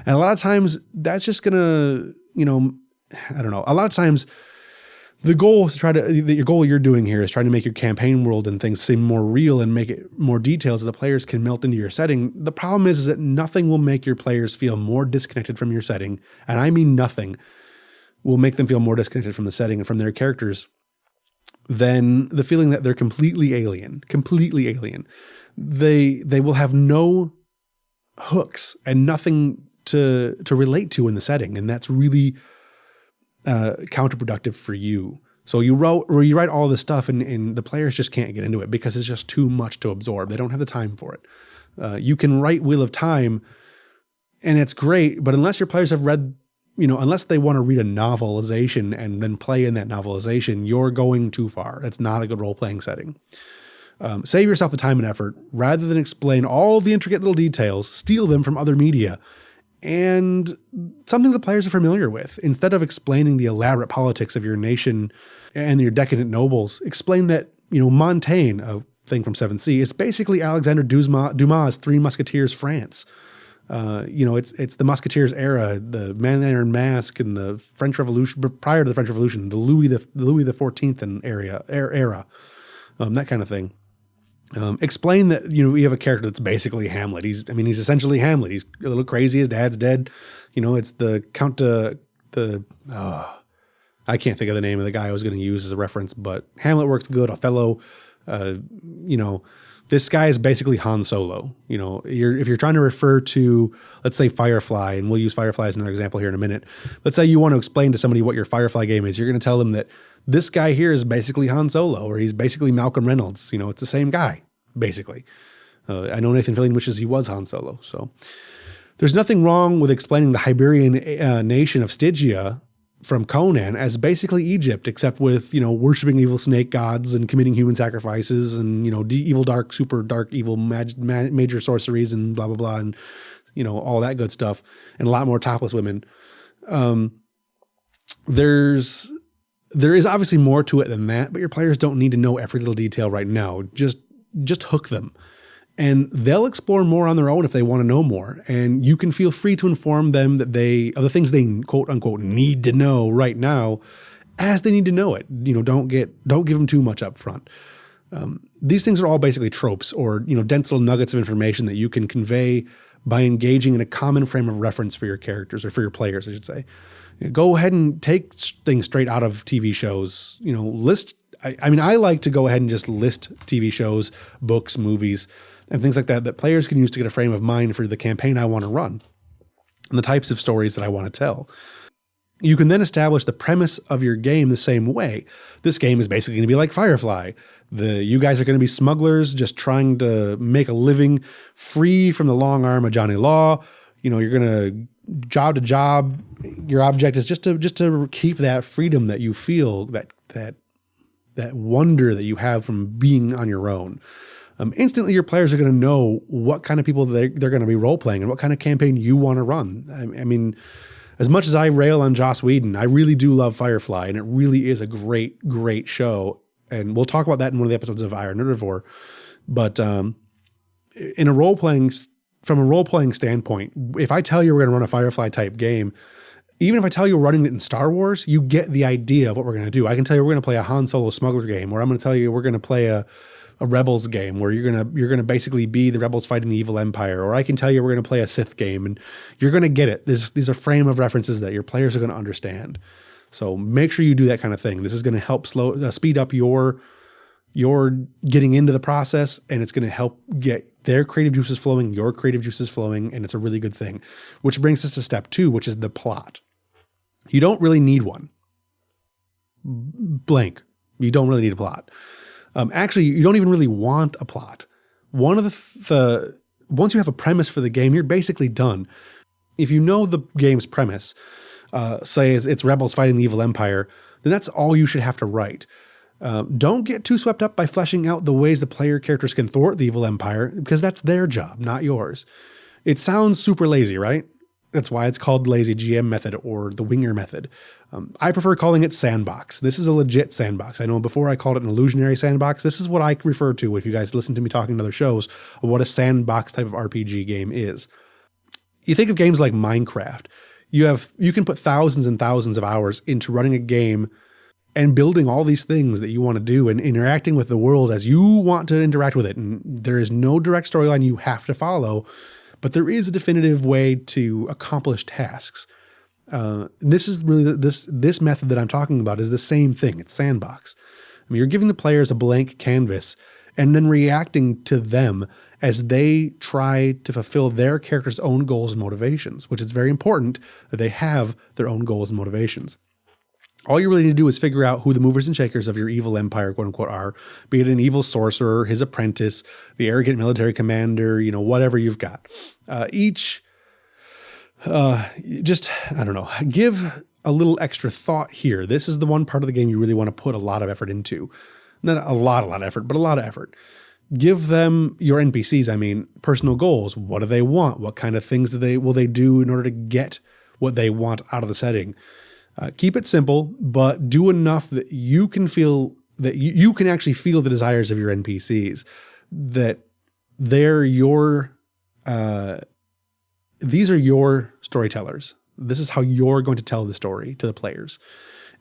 And a lot of times that's just gonna, I don't know. A lot of times the goal is your goal you're doing here is trying to make your campaign world and things seem more real and make it more detailed so the players can melt into your setting. The problem is that nothing will make your players feel more disconnected from your setting. And I mean, nothing will make them feel more disconnected from the setting and from their characters than the feeling that they're completely alien. They will have no hooks and nothing to relate to in the setting. And that's really counterproductive for you. So you write all this stuff and the players just can't get into it because it's just too much to absorb. They don't have the time for it. You can write Wheel of Time and it's great, but unless your players have read, unless they want to read a novelization and then play in that novelization, you're going too far. It's not a good role-playing setting. Save yourself the time and effort. Rather than explain all the intricate little details, steal them from other media and something the players are familiar with. Instead of explaining the elaborate politics of your nation and your decadent nobles, explain that, Montaigne, a thing from 7th Sea, is basically Alexander Dumas' Three Musketeers France. It's the Musketeers era, the Man in the Iron Mask, and the French Revolution, but prior to the French Revolution, the Louis the 14th and era, that kind of thing. Explain that, we have a character that's basically Hamlet. He's essentially Hamlet. He's a little crazy. His dad's dead. It's the Count I can't think of the name of the guy I was going to use as a reference, but Hamlet works good. Othello, this guy is basically Han Solo. If you're trying to refer to, let's say, Firefly, and we'll use Firefly as another example here in a minute. Let's say you want to explain to somebody what your Firefly game is. You're going to tell them that this guy here is basically Han Solo, or he's basically Malcolm Reynolds. It's the same guy, basically. I know Nathan Fillion wishes he was Han Solo. So There's nothing wrong with explaining the Iberian nation of Stygia from Conan as basically Egypt, except with, worshiping evil snake gods and committing human sacrifices and, evil, dark, super dark, evil major sorceries and blah, blah, blah. And, all that good stuff, and a lot more topless women. There is obviously more to it than that, but your players don't need to know every little detail right now. Just hook them. And they'll explore more on their own if they want to know more. And you can feel free to inform them that of the things they quote unquote need to know right now as they need to know it. Don't give them too much up front. These things are all basically tropes or, dense little nuggets of information that you can convey by engaging in a common frame of reference for your characters, or for your players, I should say. Go ahead and take things straight out of TV shows, list. I like to go ahead and just list TV shows, books, movies, and things like that players can use to get a frame of mind for the campaign I want to run and the types of stories that I want to tell. You can then establish the premise of your game the same way. This game is basically going to be like Firefly. You guys are going to be smugglers just trying to make a living free from the long arm of Johnny Law. You're going to job to job. Your object is just to keep that freedom that you feel, that wonder that you have from being on your own. Instantly, your players are going to know what kind of people they're going to be role-playing and what kind of campaign you want to run. I mean, as much as I rail on Joss Whedon, I really do love Firefly, and it really is a great, great show. And we'll talk about that in one of the episodes of Iron Nerdivore. But from a role-playing standpoint, if I tell you we're going to run a Firefly-type game, even if I tell you we're running it in Star Wars, you get the idea of what we're going to do. I can tell you we're going to play a Han Solo smuggler game, or I'm going to tell you we're going to play a Rebels game where you're gonna basically be the Rebels fighting the evil empire, or I can tell you we're gonna play a Sith game, and you're gonna get it. These are frame of references that your players are gonna understand. So make sure you do that kind of thing. This is gonna help speed up your getting into the process, and it's gonna help get their creative juices flowing, your creative juices flowing, and it's a really good thing. Which brings us to step 2, which is the plot. You don't really need one. Blank. You don't really need a plot. Actually, you don't even really want a plot. Once you have a premise for the game, you're basically done. If you know the game's premise, say it's Rebels fighting the evil empire, then that's all you should have to write. Don't get too swept up by fleshing out the ways the player characters can thwart the evil empire, because that's their job, not yours. It sounds super lazy, right? That's why it's called lazy GM method or the winger method. I prefer calling it sandbox. This is a legit sandbox. I know before I called it an illusionary sandbox. This is what I refer to, if you guys listen to me talking in other shows, of what a sandbox type of RPG game is. You think of games like Minecraft. You can put thousands and thousands of hours into running a game and building all these things that you want to do and interacting with the world as you want to interact with it. And there is no direct storyline you have to follow, but there is a definitive way to accomplish tasks. This is really this method that I'm talking about is the same thing. It's sandbox. I mean, you're giving the players a blank canvas and then reacting to them as they try to fulfill their character's own goals and motivations, which is very important that they have their own goals and motivations. All you really need to do is figure out who the movers and shakers of your evil empire, quote unquote, are, be it an evil sorcerer, his apprentice, the arrogant military commander, whatever you've got. Give a little extra thought here. This is the one part of the game you really want to put a lot of effort into. Not a lot of effort, but a lot of effort. Give them, your NPCs, personal goals. What do they want? What kind of things will they do in order to get what they want out of the setting? Keep it simple, but do enough that you can feel that you can actually feel the desires of your NPCs, that these are your storytellers. This is how you're going to tell the story to the players.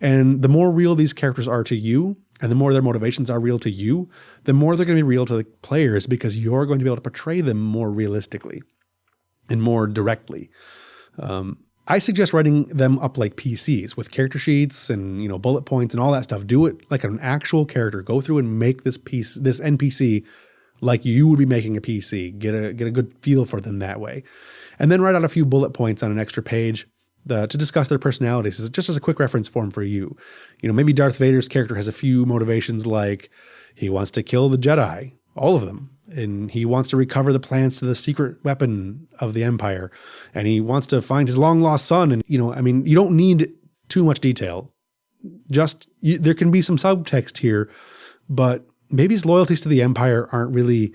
And the more real these characters are to you, and the more their motivations are real to you, the more they're going to be real to the players, because you're going to be able to portray them more realistically and more directly. I suggest writing them up like PCs with character sheets and, bullet points and all that stuff. Do it like an actual character. Go through and make this NPC like you would be making a PC. Get a good feel for them that way. And then write out a few bullet points on an extra page to discuss their personalities, just as a quick reference form for you. Maybe Darth Vader's character has a few motivations, like he wants to kill the Jedi, all of them. And he wants to recover the plans to the secret weapon of the Empire. And he wants to find his long lost son. And, you don't need too much detail. There can be some subtext here, but maybe his loyalties to the Empire aren't really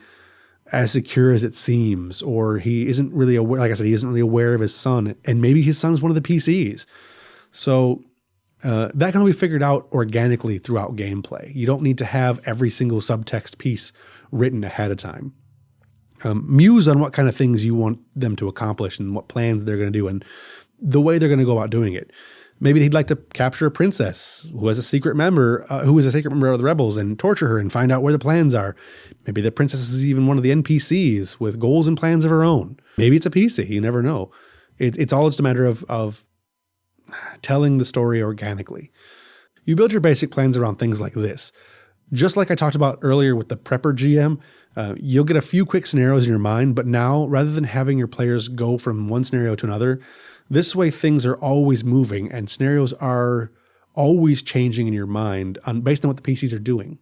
as secure as it seems, or he isn't really aware, like I said, he isn't really aware of his son. And maybe his son is one of the PCs. So that can all be figured out organically throughout gameplay. You don't need to have every single subtext piece written ahead of time. Muse on what kind of things you want them to accomplish and what plans they're going to do and the way they're going to go about doing it. Maybe they'd like to capture a princess who is a secret member of the rebels and torture her and find out where the plans are. Maybe the princess is even one of the NPCs with goals and plans of her own. Maybe it's a PC. You never know. It's all just a matter of telling the story organically. You build your basic plans around things like this. Just like I talked about earlier with the prepper GM, you'll get a few quick scenarios in your mind, but now rather than having your players go from one scenario to another, this way things are always moving and scenarios are always changing in your mind based on what the PCs are doing.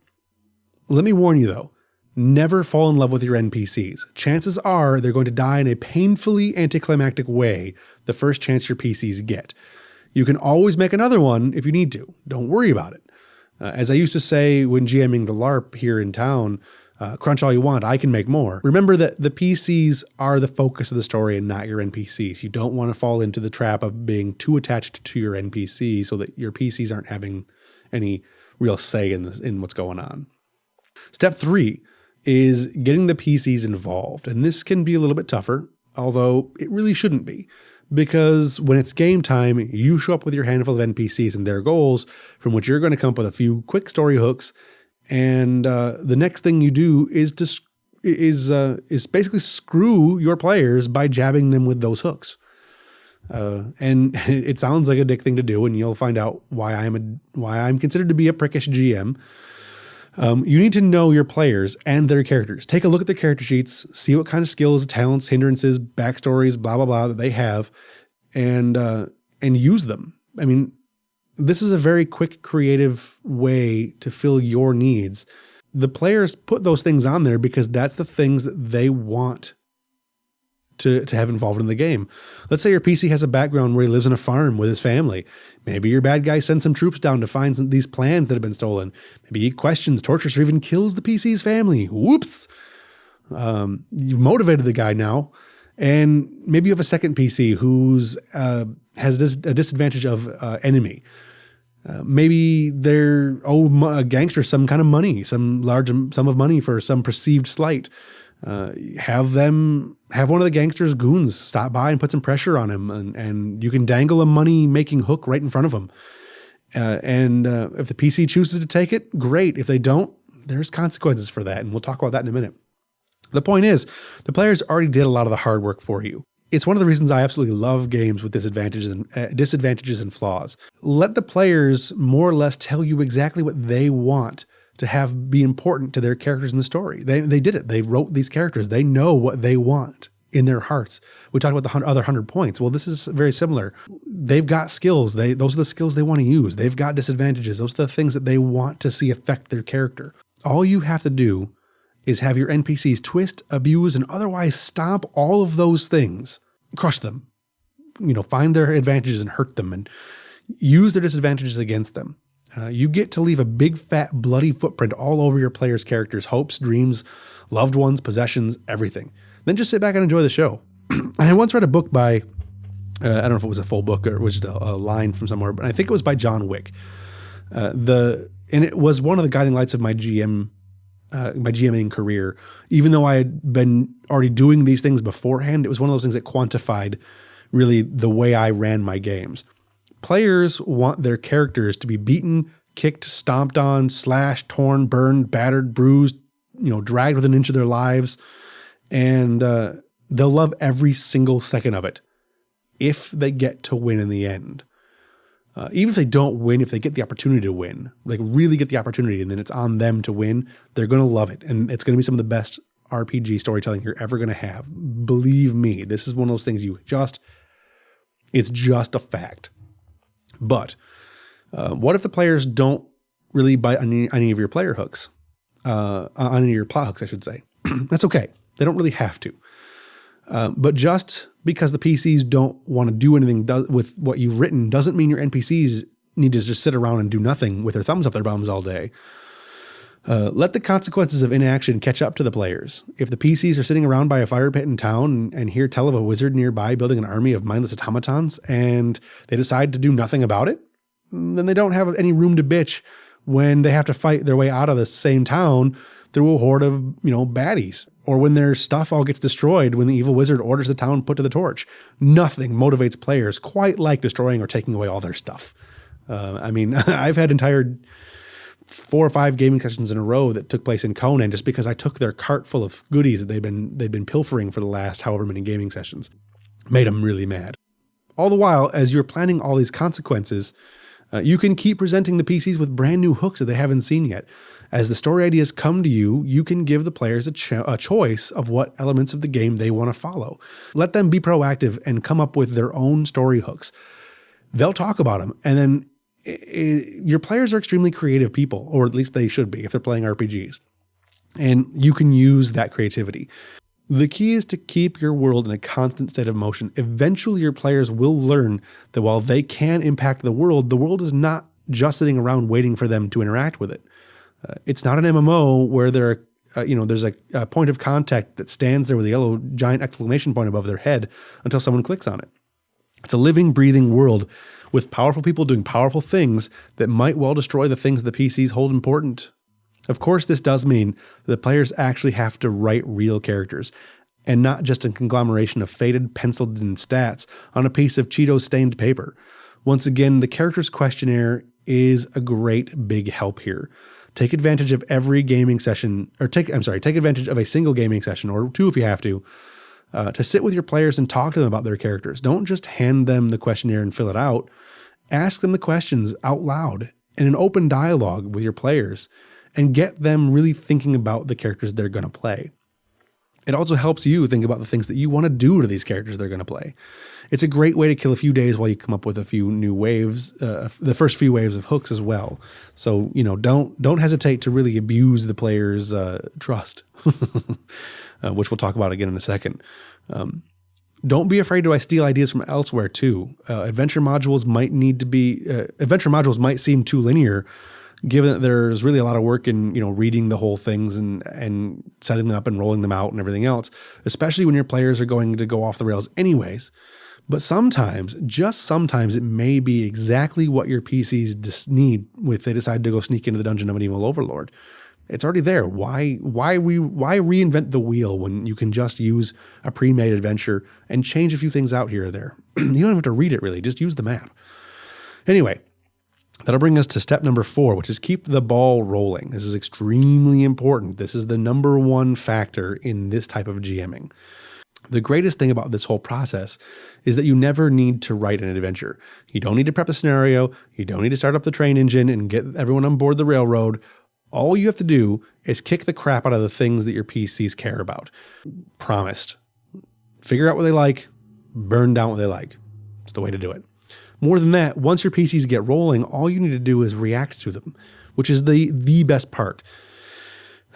Let me warn you though, never fall in love with your NPCs. Chances are they're going to die in a painfully anticlimactic way the first chance your PCs get. You can always make another one if you need to. Don't worry about it. As I used to say when GMing the LARP here in town, crunch all you want, I can make more. Remember that the PCs are the focus of the story and not your NPCs. You don't want to fall into the trap of being too attached to your NPC so that your PCs aren't having any real say in what's going on. Step 3 is getting the PCs involved. And this can be a little bit tougher, although it really shouldn't be. Because when it's game time, you show up with your handful of NPCs and their goals, from which you're going to come up with a few quick story hooks. And the next thing you do is basically screw your players by jabbing them with those hooks. And it sounds like a dick thing to do, and you'll find out why I'm considered to be a prickish GM. You need to know your players and their characters. Take a look at their character sheets, see what kind of skills, talents, hindrances, backstories, blah, blah, blah that they have, and use them. I mean, this is a very quick, creative way to fill your needs. The players put those things on there because that's the things that they want to have involved in the game. Let's say your PC has a background where he lives on a farm with his family. Maybe your bad guy sends some troops down to find these plans that have been stolen. Maybe he questions, tortures, or even kills the PC's family. Whoops! You've motivated the guy now. And maybe you have a second PC who's has a disadvantage of enemy. Maybe they're a gangster some kind of money, some large sum of money for some perceived slight. Have one of the gangsters' goons stop by and put some pressure on him, and you can dangle a money-making hook right in front of him. If the PC chooses to take it, great. If they don't, there's consequences for that, and we'll talk about that in a minute. The point is, the players already did a lot of the hard work for you. It's one of the reasons I absolutely love games with disadvantages and flaws. Let the players more or less tell you exactly what they want to have be important to their characters in the story. They did it. They wrote these characters. They know what they want in their hearts. We talked about the other 100 points. Well, this is very similar. They've got skills. Those are the skills they want to use. They've got disadvantages. Those are the things that they want to see affect their character. All you have to do is have your NPCs twist, abuse, and otherwise stomp all of those things, crush them, find their advantages and hurt them and use their disadvantages against them. You get to leave a big, fat, bloody footprint all over your players' characters' hopes, dreams, loved ones, possessions, everything. Then just sit back and enjoy the show. I once read a book by, I don't know if it was a full book or it was just a line from somewhere, but I think it was by John Wick. And it was one of the guiding lights of my GMing career. Even though I had been already doing these things beforehand, it was one of those things that quantified really the way I ran my games. Players want their characters to be beaten, kicked, stomped on, slashed, torn, burned, battered, bruised, dragged within an inch of their lives. And they'll love every single second of it if they get to win in the end. Even if they don't win, if they get the opportunity to win, like really get the opportunity, and then it's on them to win, they're going to love it. And it's going to be some of the best RPG storytelling you're ever going to have. Believe me, this is one of those things it's just a fact. But what if the players don't really bite on any of your player hooks? on your plot hooks, I should say. That's okay. They don't really have to. But just because the PCs don't want to do anything with what you've written doesn't mean your NPCs need to just sit around and do nothing with their thumbs up their bums all day. Let the consequences of inaction catch up to the players. If the PCs are sitting around by a fire pit in town and hear tell of a wizard nearby building an army of mindless automatons and they decide to do nothing about it, then they don't have any room to bitch when they have to fight their way out of the same town through a horde of, baddies, or when their stuff all gets destroyed when the evil wizard orders the town put to the torch. Nothing motivates players quite like destroying or taking away all their stuff. I've had entire 4 or 5 gaming sessions in a row that took place in Conan just because I took their cart full of goodies that they've been pilfering for the last however many gaming sessions. Made them really mad. All the while, as you're planning all these consequences, you can keep presenting the PCs with brand new hooks that they haven't seen yet. As the story ideas come to you, you can give the players a choice of what elements of the game they want to follow. Let them be proactive and come up with their own story hooks. They'll talk about them, and then your players are extremely creative people, or at least they should be if they're playing RPGs. And you can use that creativity. The key is to keep your world in a constant state of motion. Eventually, your players will learn that while they can impact the world is not just sitting around waiting for them to interact with it. It's not an MMO where there's a point of contact that stands there with a yellow giant exclamation point above their head until someone clicks on it. It's a living, breathing world with powerful people doing powerful things that might well destroy the things the PCs hold important. Of course, this does mean that the players actually have to write real characters and not just a conglomeration of faded, penciled-in stats on a piece of Cheetos-stained paper. Once again, the characters questionnaire is a great big help here. Take advantage of every gaming session, take advantage of a single gaming session, or 2 if you have to sit with your players and talk to them about their characters. Don't just hand them the questionnaire and fill it out. Ask them the questions out loud in an open dialogue with your players and get them really thinking about the characters they're going to play. It also helps you think about the things that you want to do to these characters they're going to play. It's a great way to kill a few days while you come up with a few new waves, the first few waves of hooks as well. So, don't hesitate to really abuse the player's trust, which we'll talk about again in a second. Don't be afraid to steal ideas from elsewhere too. Adventure modules might seem too linear, given that there's really a lot of work in, reading the whole things and setting them up and rolling them out and everything else, especially when your players are going to go off the rails anyways. But sometimes, just sometimes, it may be exactly what your PCs need if they decide to go sneak into the dungeon of an evil overlord. It's already there. Why reinvent the wheel when you can just use a pre-made adventure and change a few things out here or there? You don't have to read it really, just use the map. Anyway, that'll bring us to step number 4, which is keep the ball rolling. This is extremely important. This is the number 1 factor in this type of GMing. The greatest thing about this whole process is that you never need to write an adventure. You don't need to prep the scenario. You don't need to start up the train engine and get everyone on board the railroad. All you have to do is kick the crap out of the things that your PCs care about. Promised. Figure out what they like, burn down what they like. It's the way to do it. More than that, once your PCs get rolling, all you need to do is react to them, which is the best part.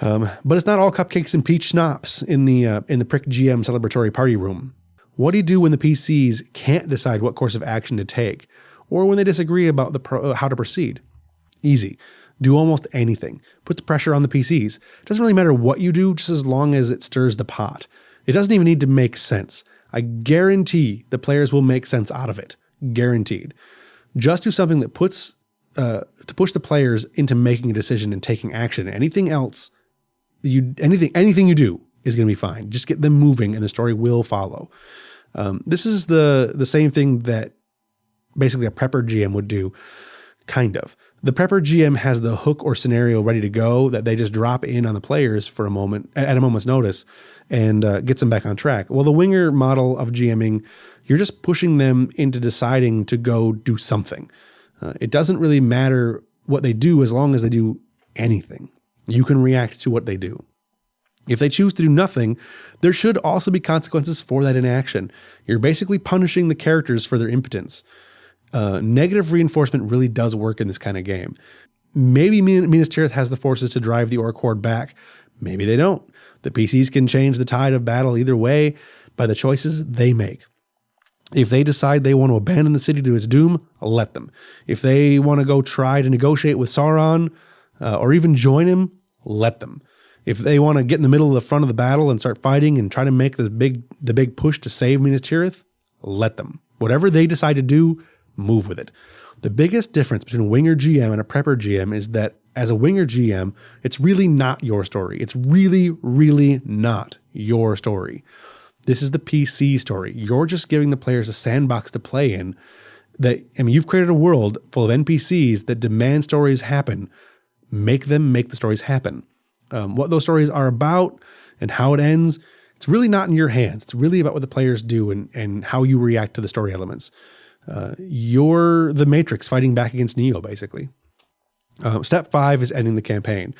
But it's not all cupcakes and peach schnapps in the Prick GM celebratory party room. What do you do when the PCs can't decide what course of action to take, or when they disagree about how to proceed? Easy. Do almost anything. Put the pressure on the PCs. It doesn't really matter what you do, just as long as it stirs the pot. It doesn't even need to make sense. I guarantee the players will make sense out of it. Guaranteed. Just do something that to push the players into making a decision and taking action. Anything else, anything you do is going to be fine. Just get them moving and the story will follow. This is the same thing that basically a prepper GM would do, kind of. The prepper GM has the hook or scenario ready to go that they just drop in on the players for a moment, at a moment's notice, and gets them back on track. Well, the winger model of GMing, you're just pushing them into deciding to go do something. It doesn't really matter what they do as long as they do anything. You can react to what they do. If they choose to do nothing, there should also be consequences for that inaction. You're basically punishing the characters for their impotence. Negative reinforcement really does work in this kind of game. Maybe Minas Tirith has the forces to drive the Orc Horde back. Maybe they don't. The PCs can change the tide of battle either way by the choices they make. If they decide they want to abandon the city to its doom, let them. If they want to go try to negotiate with Sauron or even join him, let them. If they want to get in the middle of the front of the battle and start fighting and try to make the big push to save Minas Tirith, let them. Whatever they decide to do, move with it. The biggest difference between a winger GM and a prepper GM is that as a winger GM, it's really not your story. It's really, really not your story. This is the PC story. You're just giving the players a sandbox to play in. You've created a world full of NPCs that demand stories happen. Make them make the stories happen. What those stories are about and how it ends, it's really not in your hands. It's really about what the players do and how you react to the story elements. You're the Matrix fighting back against Neo, basically. Step 5 is ending the campaign.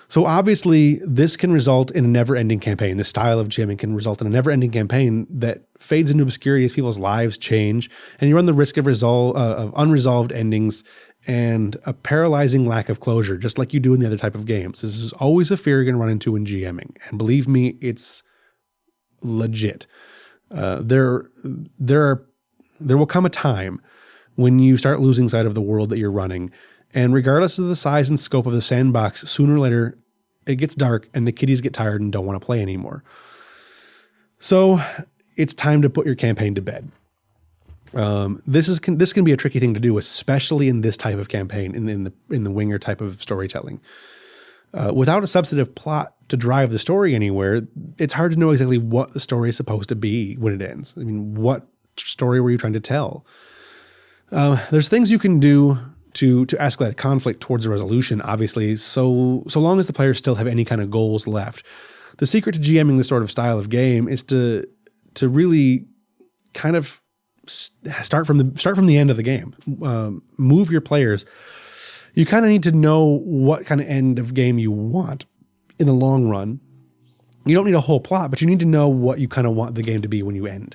So obviously, this can result in a never-ending campaign. This style of GMing can result in a never-ending campaign that fades into obscurity as people's lives change, and you run the risk of unresolved endings and a paralyzing lack of closure, just like you do in the other type of games. This is always a fear you're going to run into in GMing, and believe me, it's legit. There will come a time when you start losing sight of the world that you're running. And regardless of the size and scope of the sandbox, sooner or later, it gets dark and the kiddies get tired and don't want to play anymore. So it's time to put your campaign to bed. This can be a tricky thing to do, especially in this type of campaign, in the winger type of storytelling. Without a substantive plot to drive the story anywhere, it's hard to know exactly what the story is supposed to be when it ends. I mean, what story were you trying to tell? There's things you can do to escalate conflict towards a resolution, obviously, so long as the players still have any kind of goals left. The secret to GMing this sort of style of game is to really kind of start from the end of the game. Move your players. You kind of need to know what kind of end of game you want in the long run. You don't need a whole plot, but you need to know what you kind of want the game to be when you end.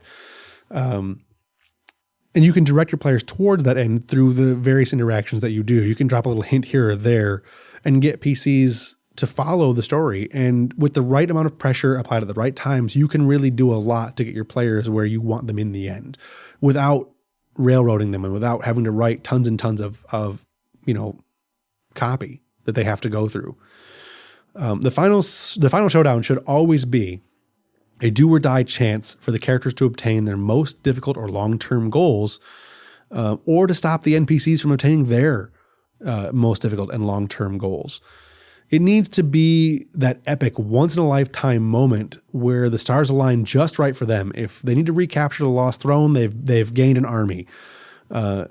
And you can direct your players towards that end through the various interactions that you do. You can drop a little hint here or there and get PCs to follow the story. And with the right amount of pressure applied at the right times, you can really do a lot to get your players where you want them in the end without railroading them and without having to write tons and tons of copy that they have to go through. The final showdown should always be a do or die chance for the characters to obtain their most difficult or long-term goals, or to stop the NPCs from obtaining their most difficult and long-term goals. It needs to be that epic once-in-a-lifetime moment where the stars align just right for them. If they need to recapture the Lost Throne, they've gained an army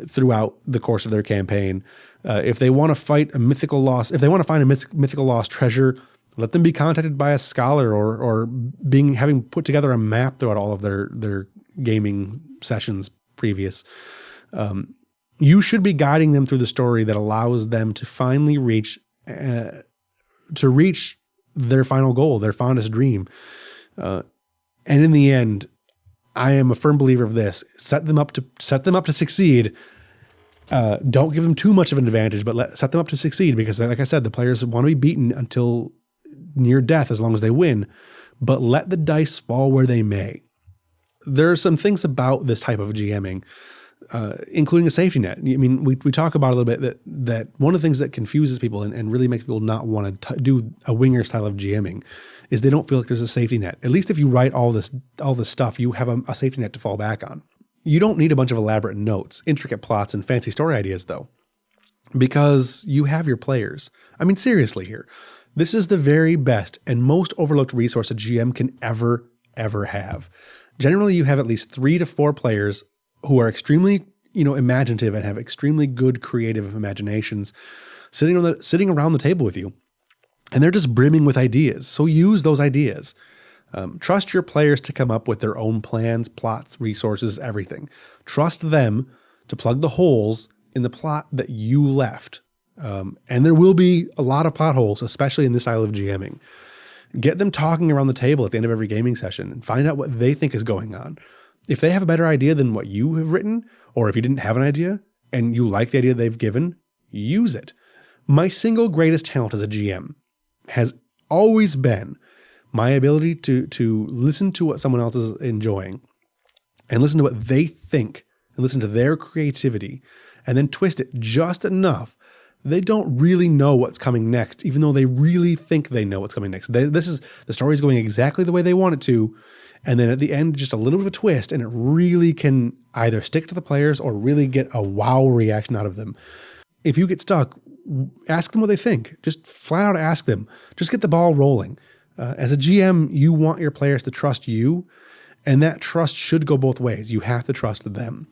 throughout the course of their campaign. If they want to find a mythical lost treasure, let them be contacted by a scholar or having put together a map throughout all of their gaming sessions previous. You should be guiding them through the story that allows them to finally reach their final goal, their fondest dream. And in the end, I am a firm believer of this. Set them up to succeed. Don't give them too much of an advantage, but set them up to succeed, because like I said, the players want to be beaten until near death as long as they win, but let the dice fall where they may. There are some things about this type of GMing, including a safety net. I mean, we talk about a little bit that one of the things that confuses people and really makes people not want to do a winger style of GMing is they don't feel like there's a safety net. At least if you write all this stuff, you have a safety net to fall back on. You don't need a bunch of elaborate notes, intricate plots, and fancy story ideas, though, because you have your players. I mean, seriously here. This is the very best and most overlooked resource a GM can ever have. Generally, you have at least 3 to 4 players who are extremely, imaginative and have extremely good creative imaginations sitting around the table with you. And they're just brimming with ideas. So use those ideas. Trust your players to come up with their own plans, plots, resources, everything. Trust them to plug the holes in the plot that you left. And there will be a lot of plot holes, especially in this style of GMing. Get them talking around the table at the end of every gaming session and find out what they think is going on. If they have a better idea than what you have written, or if you didn't have an idea and you like the idea they've given, use it. My single greatest talent as a GM has always been my ability to listen to what someone else is enjoying and listen to what they think and listen to their creativity and then twist it just enough. They don't really know what's coming next, even though they really think they know what's coming next. The story is going exactly the way they want it to. And then at the end, just a little bit of a twist, and it really can either stick to the players or really get a wow reaction out of them. If you get stuck, ask them what they think. Just flat out ask them. Just get the ball rolling. As a GM, you want your players to trust you, and that trust should go both ways. You have to trust them.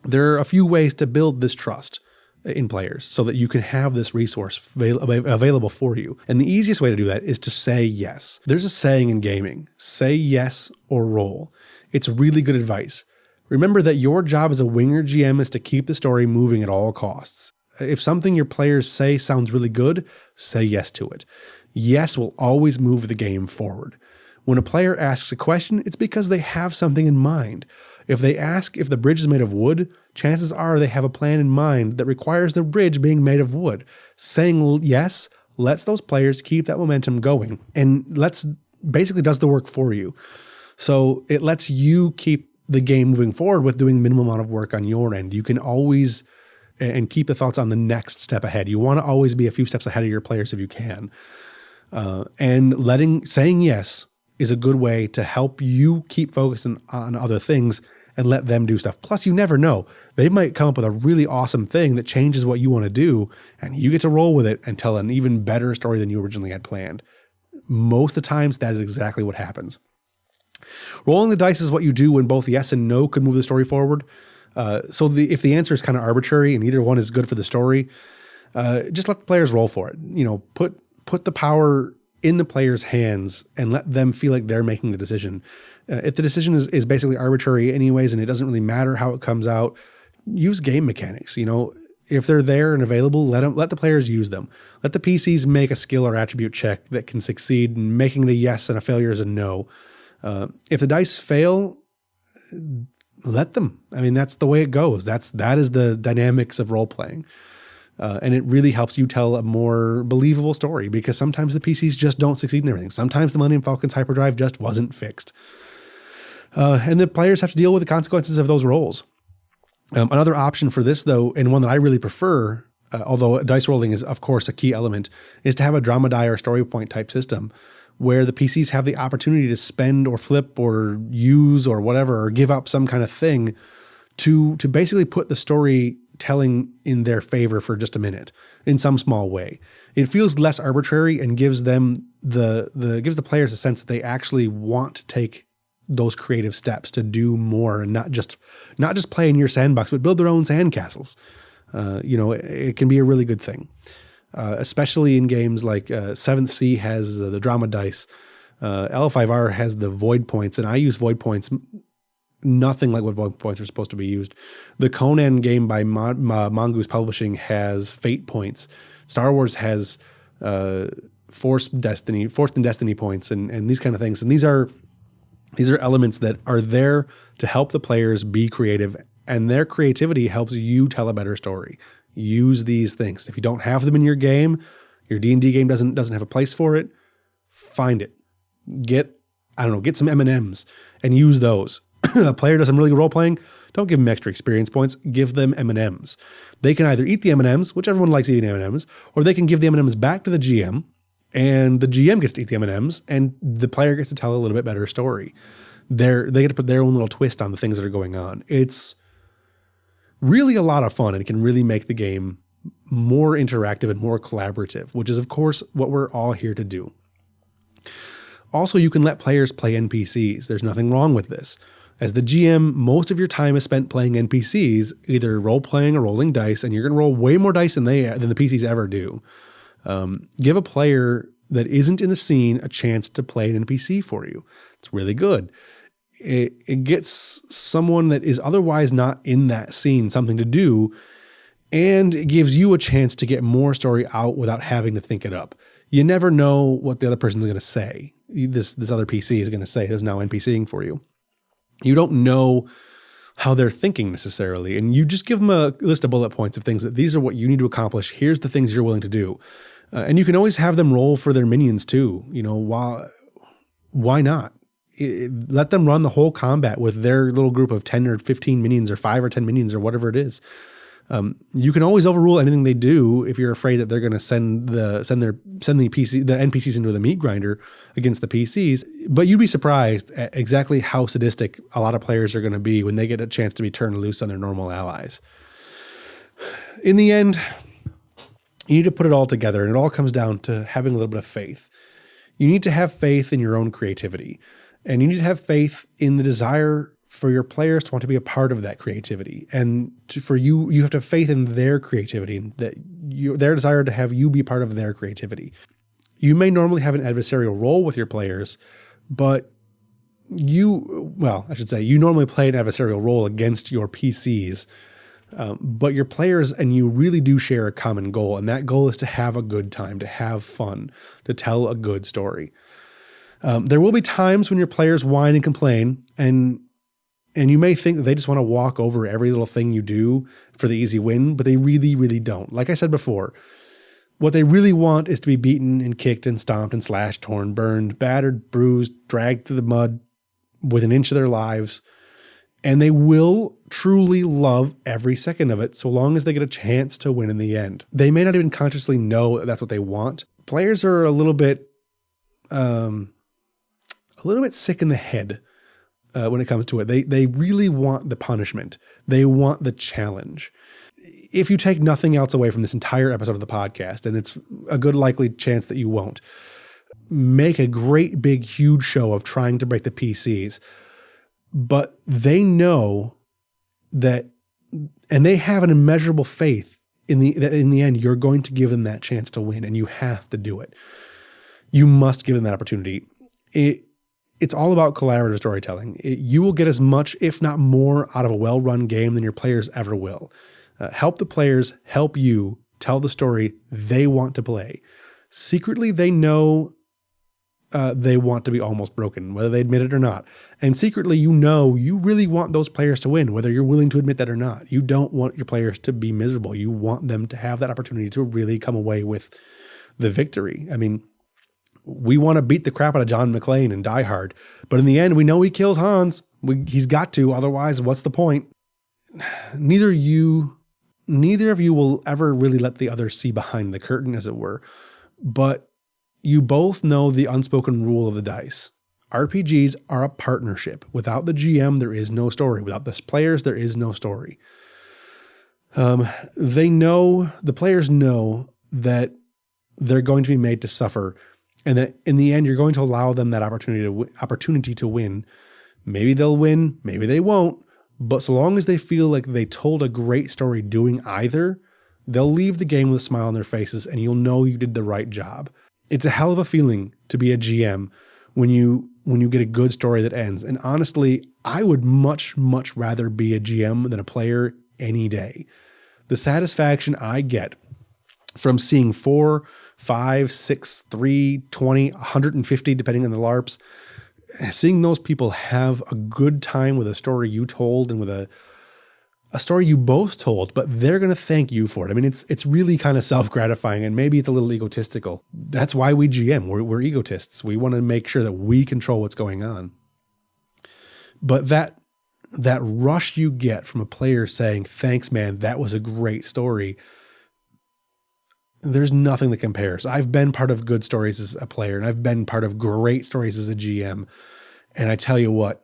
There are a few ways to build this trust in players so that you can have this resource available for you. And the easiest way to do that is to say yes. There's a saying in gaming, say yes or roll. It's really good advice. Remember that your job as a winger GM is to keep the story moving at all costs. If something your players say sounds really good, say yes to it. Yes will always move the game forward. When a player asks a question, it's because they have something in mind. If they ask if the bridge is made of wood, chances are they have a plan in mind that requires the bridge being made of wood. Saying yes lets those players keep that momentum going and basically does the work for you. So it lets you keep the game moving forward with doing minimum amount of work on your end. You can always and keep the thoughts on the next step ahead. You want to always be a few steps ahead of your players if you can. And saying yes is a good way to help you keep focusing on other things and let them do stuff. Plus, you never know. They might come up with a really awesome thing that changes what you want to do, and you get to roll with it and tell an even better story than you originally had planned. Most of the times, that is exactly what happens. Rolling the dice is what you do when both yes and no could move the story forward. If the answer is kind of arbitrary and either one is good for the story, just let the players roll for it. Put the power in the players' hands and let them feel like they're making the decision. If the decision is basically arbitrary anyways, and it doesn't really matter how it comes out, use game mechanics. If they're there and available, let the players use them. Let the PCs make a skill or attribute check that can succeed in making the yes and a failure is a no. If the dice fail, let them. I mean, that's the way it goes. That is the dynamics of role playing. And it really helps you tell a more believable story because sometimes the PCs just don't succeed in everything. Sometimes the Millennium Falcon's hyperdrive just wasn't fixed. And the players have to deal with the consequences of those rolls. Another option for this, though, and one that I really prefer, although dice rolling is, of course, a key element, is to have a drama die or story point type system where the PCs have the opportunity to spend or flip or use or whatever, or give up some kind of thing to basically put the storytelling in their favor for just a minute in some small way. It feels less arbitrary and gives them gives the players a sense that they actually want to take those creative steps to do more and not just play in your sandbox, but build their own sandcastles. It can be a really good thing, especially in games like Seventh Sea has the drama dice. L5R has the void points, and I use void points nothing like what void points are supposed to be used. The Conan game by Mongoose Publishing has fate points. Star Wars has forced and destiny points and these kind of things. And these are elements that are there to help the players be creative, and their creativity helps you tell a better story. Use these things. If you don't have them in your game, your D&D game doesn't have a place for it, find it. Get some M&Ms and use those. A player does some really good role playing, don't give them extra experience points, give them M&Ms. They can either eat the M&Ms, which everyone likes eating M&Ms, or they can give the M&Ms back to the GM, and the GM gets to eat the M&Ms, and the player gets to tell a little bit better story. They get to put their own little twist on the things that are going on. It's really a lot of fun, and it can really make the game more interactive and more collaborative, which is, of course, what we're all here to do. Also, you can let players play NPCs. There's nothing wrong with this. As the GM, most of your time is spent playing NPCs, either role-playing or rolling dice, and you're going to roll way more dice than the PCs ever do. Give a player that isn't in the scene a chance to play an NPC for you. It's really good. It gets someone that is otherwise not in that scene something to do, and it gives you a chance to get more story out without having to think it up. You never know what the other person's going to say. This other PC is going to say, who's now NPCing for you. You don't know how they're thinking necessarily. And you just give them a list of bullet points of things that these are what you need to accomplish. Here's the things you're willing to do. And you can always have them roll for their minions too. Why not? Let them run the whole combat with their little group of 10 or 15 minions or 5 or 10 minions or whatever it is. You can always overrule anything they do if you're afraid that they're going to send the NPCs into the meat grinder against the PCs. But you'd be surprised at exactly how sadistic a lot of players are going to be when they get a chance to be turned loose on their normal allies. In the end, you need to put it all together, and it all comes down to having a little bit of faith. You need to have faith in your own creativity, and you need to have faith in the desire for your players to want to be a part of that creativity. And for you have to have faith in their creativity, their desire to have you be part of their creativity. You may normally have an adversarial role with your players, but you normally play an adversarial role against your PCs, but your players and you really do share a common goal. And that goal is to have a good time, to have fun, to tell a good story. There will be times when your players whine and complain, and you may think that they just want to walk over every little thing you do for the easy win, but they really, really don't. Like I said before, what they really want is to be beaten and kicked and stomped and slashed, torn, burned, battered, bruised, dragged through the mud with an inch of their lives. And they will truly love every second of it so long as they get a chance to win in the end. They may not even consciously know that that's what they want. Players are a little bit sick in the head when it comes to it. They really want the punishment. They want the challenge. If you take nothing else away from this entire episode of the podcast, and it's a good likely chance that you won't, make a great, big, huge show of trying to break the PCs. But they know that, and they have an immeasurable faith in the end, you're going to give them that chance to win, and you have to do it. You must give them that opportunity. It's all about collaborative storytelling. You will get as much, if not more, out of a well-run game than your players ever will. Help the players help you tell the story they want to play. Secretly, they know they want to be almost broken, whether they admit it or not. And secretly, you really want those players to win, whether you're willing to admit that or not. You don't want your players to be miserable. You want them to have that opportunity to really come away with the victory. I mean, we want to beat the crap out of John McClane in Die Hard, but in the end, we know he kills Hans. He's got to, otherwise, what's the point? Neither of you will ever really let the other see behind the curtain, as it were, but you both know the unspoken rule of the dice. RPGs are a partnership. Without the GM, there is no story. Without the players, there is no story. The players know that they're going to be made to suffer, and that in the end, you're going to allow them that opportunity to win. Maybe they'll win, maybe they won't, but so long as they feel like they told a great story doing either, they'll leave the game with a smile on their faces, and you'll know you did the right job. It's a hell of a feeling to be a GM when you get a good story that ends. And honestly, I would much, much rather be a GM than a player any day. The satisfaction I get from seeing 4, 5, 6, 3, 20, 150, depending on the LARPs, seeing those people have a good time with a story you told and with a story you both told, but they're going to thank you for it. I mean, it's really kind of self-gratifying, and maybe it's a little egotistical. That's why we GM. We're egotists. We want to make sure that we control what's going on. But that rush you get from a player saying, "Thanks, man, that was a great story," there's nothing that compares. I've been part of good stories as a player, and I've been part of great stories as a GM. And I tell you what,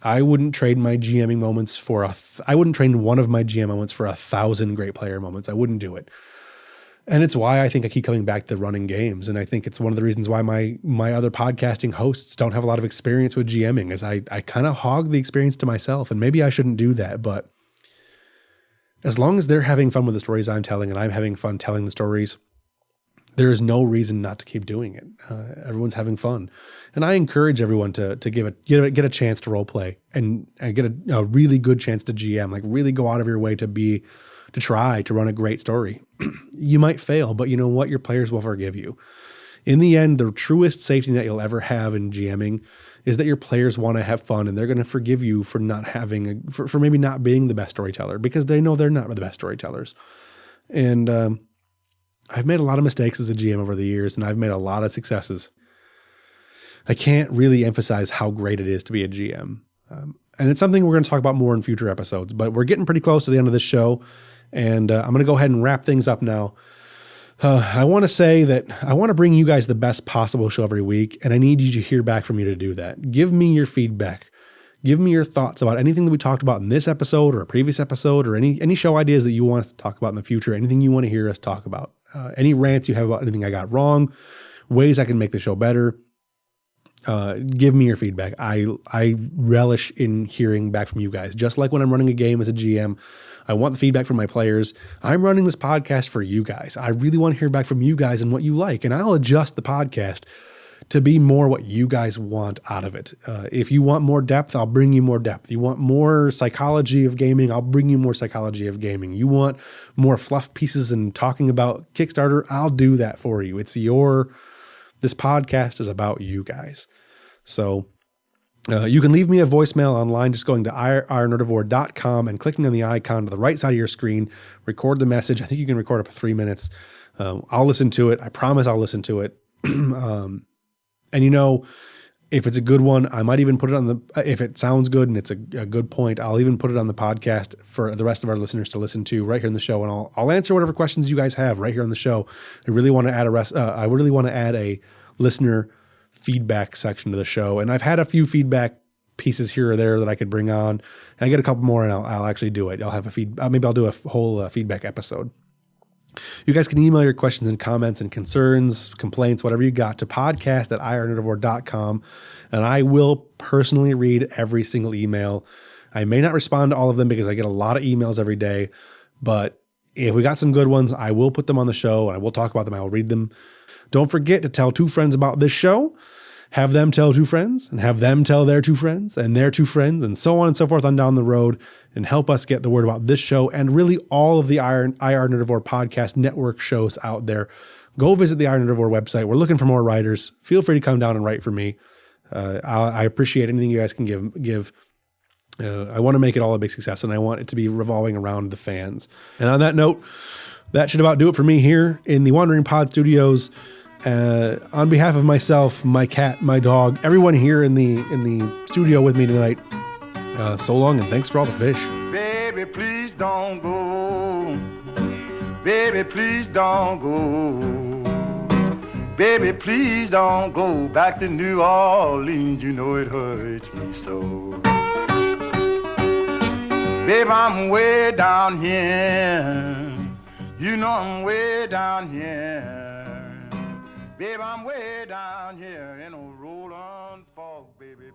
I wouldn't trade my GMing moments I wouldn't trade one of my GM moments for 1,000 great player moments. I wouldn't do it. And it's why I think I keep coming back to running games. And I think it's one of the reasons why my other podcasting hosts don't have a lot of experience with GMing, is I kind of hog the experience to myself. And maybe I shouldn't do that, but as long as they're having fun with the stories I'm telling and I'm having fun telling the stories, there is no reason not to keep doing it. Everyone's having fun. And I encourage everyone to get a chance to role play and get a really good chance to GM, like really go out of your way to try to run a great story. You might fail, but you know what? Your players will forgive you. In the end, the truest safety net you'll ever have in GMing is that your players want to have fun, and they're going to forgive you for not having for maybe not being the best storyteller, because they know they're not the best storytellers. And I've made a lot of mistakes as a GM over the years, and I've made a lot of successes. I can't really emphasize how great it is to be a GM. And it's something we're going to talk about more in future episodes, but we're getting pretty close to the end of this show, and I'm going to go ahead and wrap things up now. I want to say that I want to bring you guys the best possible show every week, and I need you to hear back from me to do that. Give me your feedback. Give me your thoughts about anything that we talked about in this episode or a previous episode, or any show ideas that you want us to talk about in the future, anything you want to hear us talk about, any rants you have about anything I got wrong, ways I can make the show better. Give me your feedback. I relish in hearing back from you guys. Just like when I'm running a game as a GM, I want the feedback from my players. I'm running this podcast for you guys. I really want to hear back from you guys and what you like, and I'll adjust the podcast to be more what you guys want out of it. If you want more depth, I'll bring you more depth. You want more psychology of gaming, I'll bring you more psychology of gaming. You want more fluff pieces and talking about Kickstarter, I'll do that for you. This podcast is about you guys. So you can leave me a voicemail online, just going to irnerdivore.com and clicking on the icon to the right side of your screen, record the message. I think you can record up to 3 minutes. I'll listen to it. I promise I'll listen to it. And if it's a good one, I might even put it if it sounds good and it's a good point, I'll even put it on the podcast for the rest of our listeners to listen to right here in the show. And I'll answer whatever questions you guys have right here on the show. I really want to add a listener feedback section to the show. And I've had a few feedback pieces here or there that I could bring on. And I get a couple more and I'll actually do it. I'll have maybe I'll do a whole feedback episode. You guys can email your questions and comments and concerns, complaints, whatever you got, to podcast@irnerdivore.com, and I will personally read every single email. I may not respond to all of them because I get a lot of emails every day, but if we got some good ones, I will put them on the show and I will talk about them. I will read them. Don't forget to tell 2 friends about this show. Have them tell 2 friends, and have them tell their 2 friends and their 2 friends, and so on and so forth on down the road, and help us get the word about this show and really all of the IR Nerdivore podcast network shows out there. Go visit the IR Nerdivore website. We're looking for more writers. Feel free to come down and write for me. I appreciate anything you guys can give. I want to make it all a big success, and I want it to be revolving around the fans. And on that note, that should about do it for me here in the Wandering Pod Studios. On behalf of myself, my cat, my dog, everyone here in the studio with me tonight, so long and thanks for all the fish. Baby, please don't go. Baby, please don't go. Baby, please don't go back to New Orleans. You know it hurts me so. Baby, I'm way down here. You know I'm way down here. Babe, I'm way down here in a rolling fog, baby.